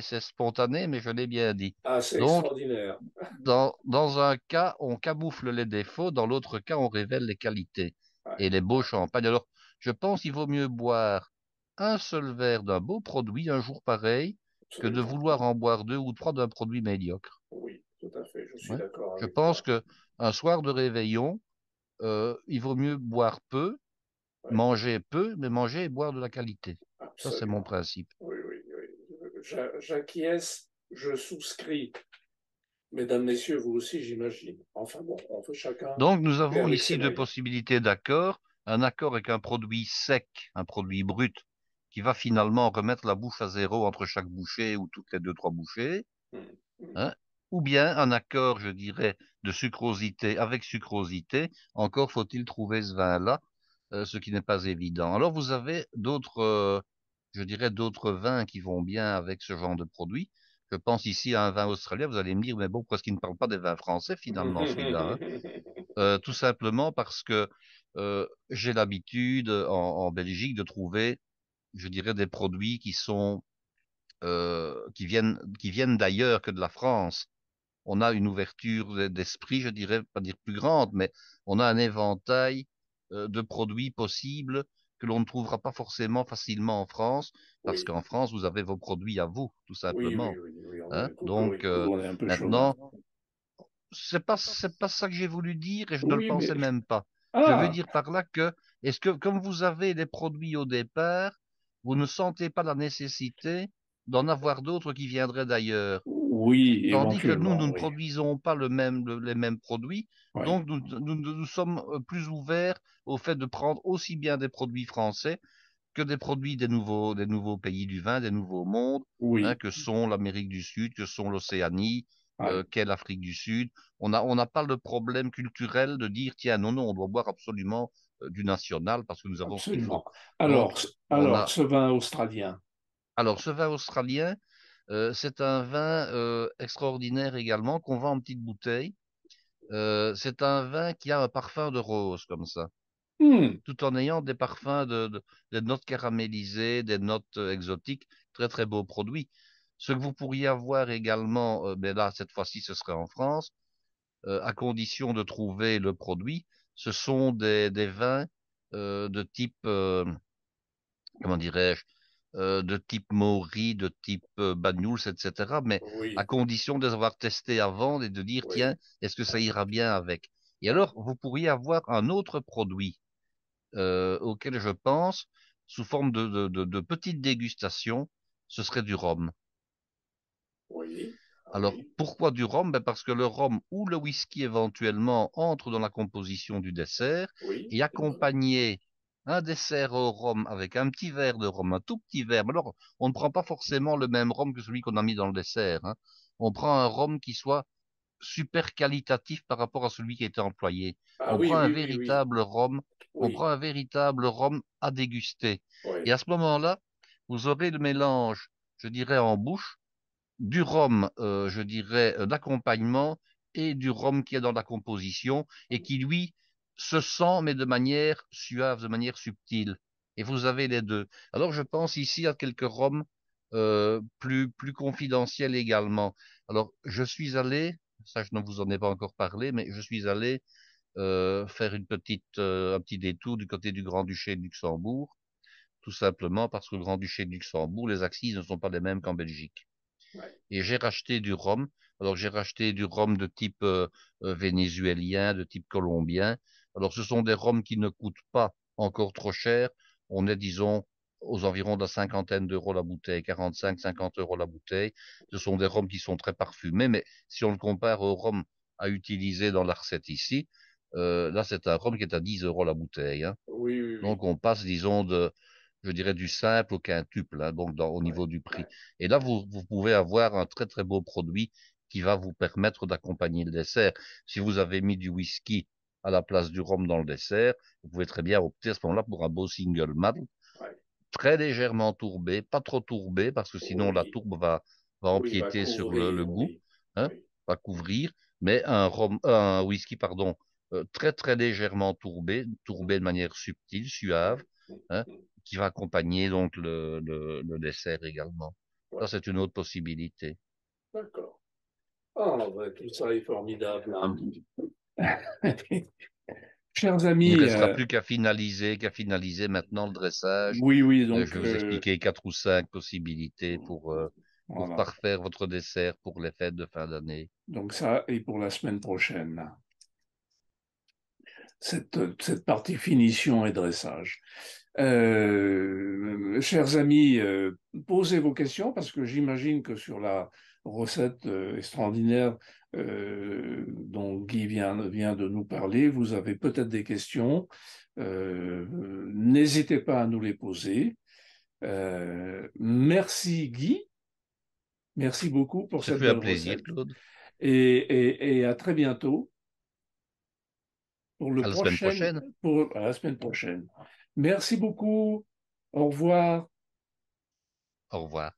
C'est spontané, mais je l'ai bien dit. Ah, c'est Donc, extraordinaire. dans un cas, on camoufle les défauts, dans l'autre cas, on révèle les qualités et Ouais, les beaux ouais, champagnes. Alors, je pense qu'il vaut mieux boire un seul verre d'un beau produit un jour pareil que de absolument. vouloir en boire deux ou trois d'un produit médiocre. Oui, tout à fait. Je suis Ouais. d'accord Je avec pense toi. que un soir de réveillon, il vaut mieux boire peu, Oui, manger peu, mais manger et boire de la qualité. Ça, c'est mon absolument. principe. Oui, oui, oui. J'acquiesce, je souscris. Mesdames, messieurs, vous aussi, j'imagine. Enfin bon, on fait chacun Donc, nous fait avons avec ses ici deux moyens. possibilités d'accord. Un accord avec un produit sec, un produit brut, qui va finalement remettre la bouche à zéro entre chaque bouchée ou toutes les deux, trois bouchées, Mm, mm. hein. Ou bien un accord, je dirais, de sucrosité avec sucrosité. Encore faut-il trouver ce vin-là, ce qui n'est pas évident. Alors, vous avez d'autres, je dirais, d'autres vins qui vont bien avec ce genre de produit. Je pense ici à un vin australien. Vous allez me dire, mais bon, pourquoi est-ce qu'il ne parle pas des vins français finalement, celui-là, hein? Tout simplement parce que j'ai l'habitude en Belgique de trouver, je dirais, des produits qui viennent d'ailleurs que de la France. On a une ouverture d'esprit, je dirais, pas dire plus grande, mais on a un éventail de produits possibles que l'on ne trouvera pas forcément facilement en France, parce Oui, qu'en France, vous avez vos produits à vous, tout oui, oui, simplement, oui, oui, on hein. est, Donc, oui, on est un peu chauvin. maintenant, c'est pas ça que j'ai voulu dire et je ne le Oui, pensais mais même pas. Je veux Ah, dire par là que, est-ce que, comme vous avez les produits au départ, vous ne sentez pas la nécessité d'en avoir d'autres qui viendraient d'ailleurs? oui, Tandis que nous, éventuellement, nous ne oui. produisons pas les mêmes produits, Oui, donc nous sommes plus ouverts au fait de prendre aussi bien des produits français que des produits des nouveaux pays du vin, des nouveaux mondes, hein, oui, que sont l'Amérique du Sud, que sont l'Océanie, oui, qu'est l'Afrique du Sud. On n'a pas le problème culturel de dire, tiens, non, non, on doit boire absolument du national parce que nous avons ce qu'il faut. absolument. Donc, on Alors, a. ce vin australien. Alors, ce vin australien, c'est un vin extraordinaire également qu'on vend en petites bouteilles. C'est un vin qui a un parfum de rose comme ça, Hmm, tout en ayant des parfums des notes caramélisées, des notes exotiques, très très beau produit. Ce que vous pourriez avoir également, mais là cette fois-ci ce serait en France, à condition de trouver le produit, ce sont des vins de type, comment dirais-je, de type Mauri, de type Banyuls, etc. Mais à oui, condition de les avoir testés avant et de dire, oui. tiens, est-ce que ça ira bien avec? Et alors, vous pourriez avoir un autre produit auquel je pense, sous forme de petites dégustations, ce serait du rhum. Oui, ah Alors, oui, pourquoi du rhum? Ben parce que le rhum ou le whisky éventuellement entre dans la composition du dessert oui, et c'est vrai. accompagner un dessert au rhum avec un petit verre de rhum, un tout petit verre. Mais alors, on ne prend pas forcément le même rhum que celui qu'on a mis dans le dessert, hein. On prend un rhum qui soit super qualitatif par rapport à celui qui a été employé. Ah On oui, prend un oui, oui, oui, véritable rhum, on oui, prend un véritable rhum à déguster. Et oui, à ce moment-là, vous aurez le mélange, je dirais, en bouche du rhum, je dirais, d'accompagnement et du rhum qui est dans la composition et qui, lui, se sent, mais de manière suave, de manière subtile. Et vous avez les deux. Alors, je pense ici à quelques rhums plus confidentiels également. Alors, je suis allé, ça je ne vous en ai pas encore parlé, mais je suis allé faire un petit détour du côté du Grand-Duché de Luxembourg, tout simplement parce que le Grand-Duché de Luxembourg, les accises ne sont pas les mêmes qu'en Belgique oui. et j'ai racheté du rhum. Alors j'ai racheté du rhum de type vénézuélien, de type colombien. Alors ce sont des rhums qui ne coûtent pas encore trop cher. On est, disons, aux environs de la cinquantaine d'euros la bouteille, 45, 50 euros la bouteille. Ce sont des rhums qui sont très parfumés, mais si on le compare au rhum à utiliser dans la recette ici, là c'est un rhum qui est à 10 euros la bouteille, hein. Oui, oui, oui. Donc on passe, disons, je dirais, du simple au quintuple, hein, donc au Ouais, niveau du prix. ouais. Et là, vous pouvez avoir un très très beau produit qui va vous permettre d'accompagner le dessert. Si vous avez mis du whisky à la place du rhum dans le dessert, vous pouvez très bien opter à ce moment-là pour un beau single malt, Ouais. très légèrement tourbé, pas trop tourbé, parce que sinon la Oui, tourbe va oui, va empiéter sur le couvrir, goût, oui, hein, oui, va couvrir, mais un whisky, pardon, très très légèrement tourbé de manière subtile, suave, oui. hein, qui va accompagner donc le dessert également. Ça, Ouais, c'est une autre possibilité. d'accord. Ah, ouais, tout ça est formidable, hein. Chers Il ne amis, restera plus qu'à finaliser maintenant le dressage. oui, oui, Je donc vais vous expliquer quatre ou cinq possibilités pour voilà. parfaire votre dessert pour les fêtes de fin d'année. Donc ça, et pour la semaine prochaine, cette partie finition et dressage. Chers amis, posez vos questions parce que j'imagine que sur la recette extraordinaire dont Guy vient de nous parler, vous avez peut-être des questions. N'hésitez pas à nous les poser. Merci Guy, merci beaucoup pour Ce cette fut un belle plaisir, recette Claude. et à très bientôt pour À la semaine prochaine. pour à la semaine prochaine. Merci beaucoup. Au revoir. Au revoir.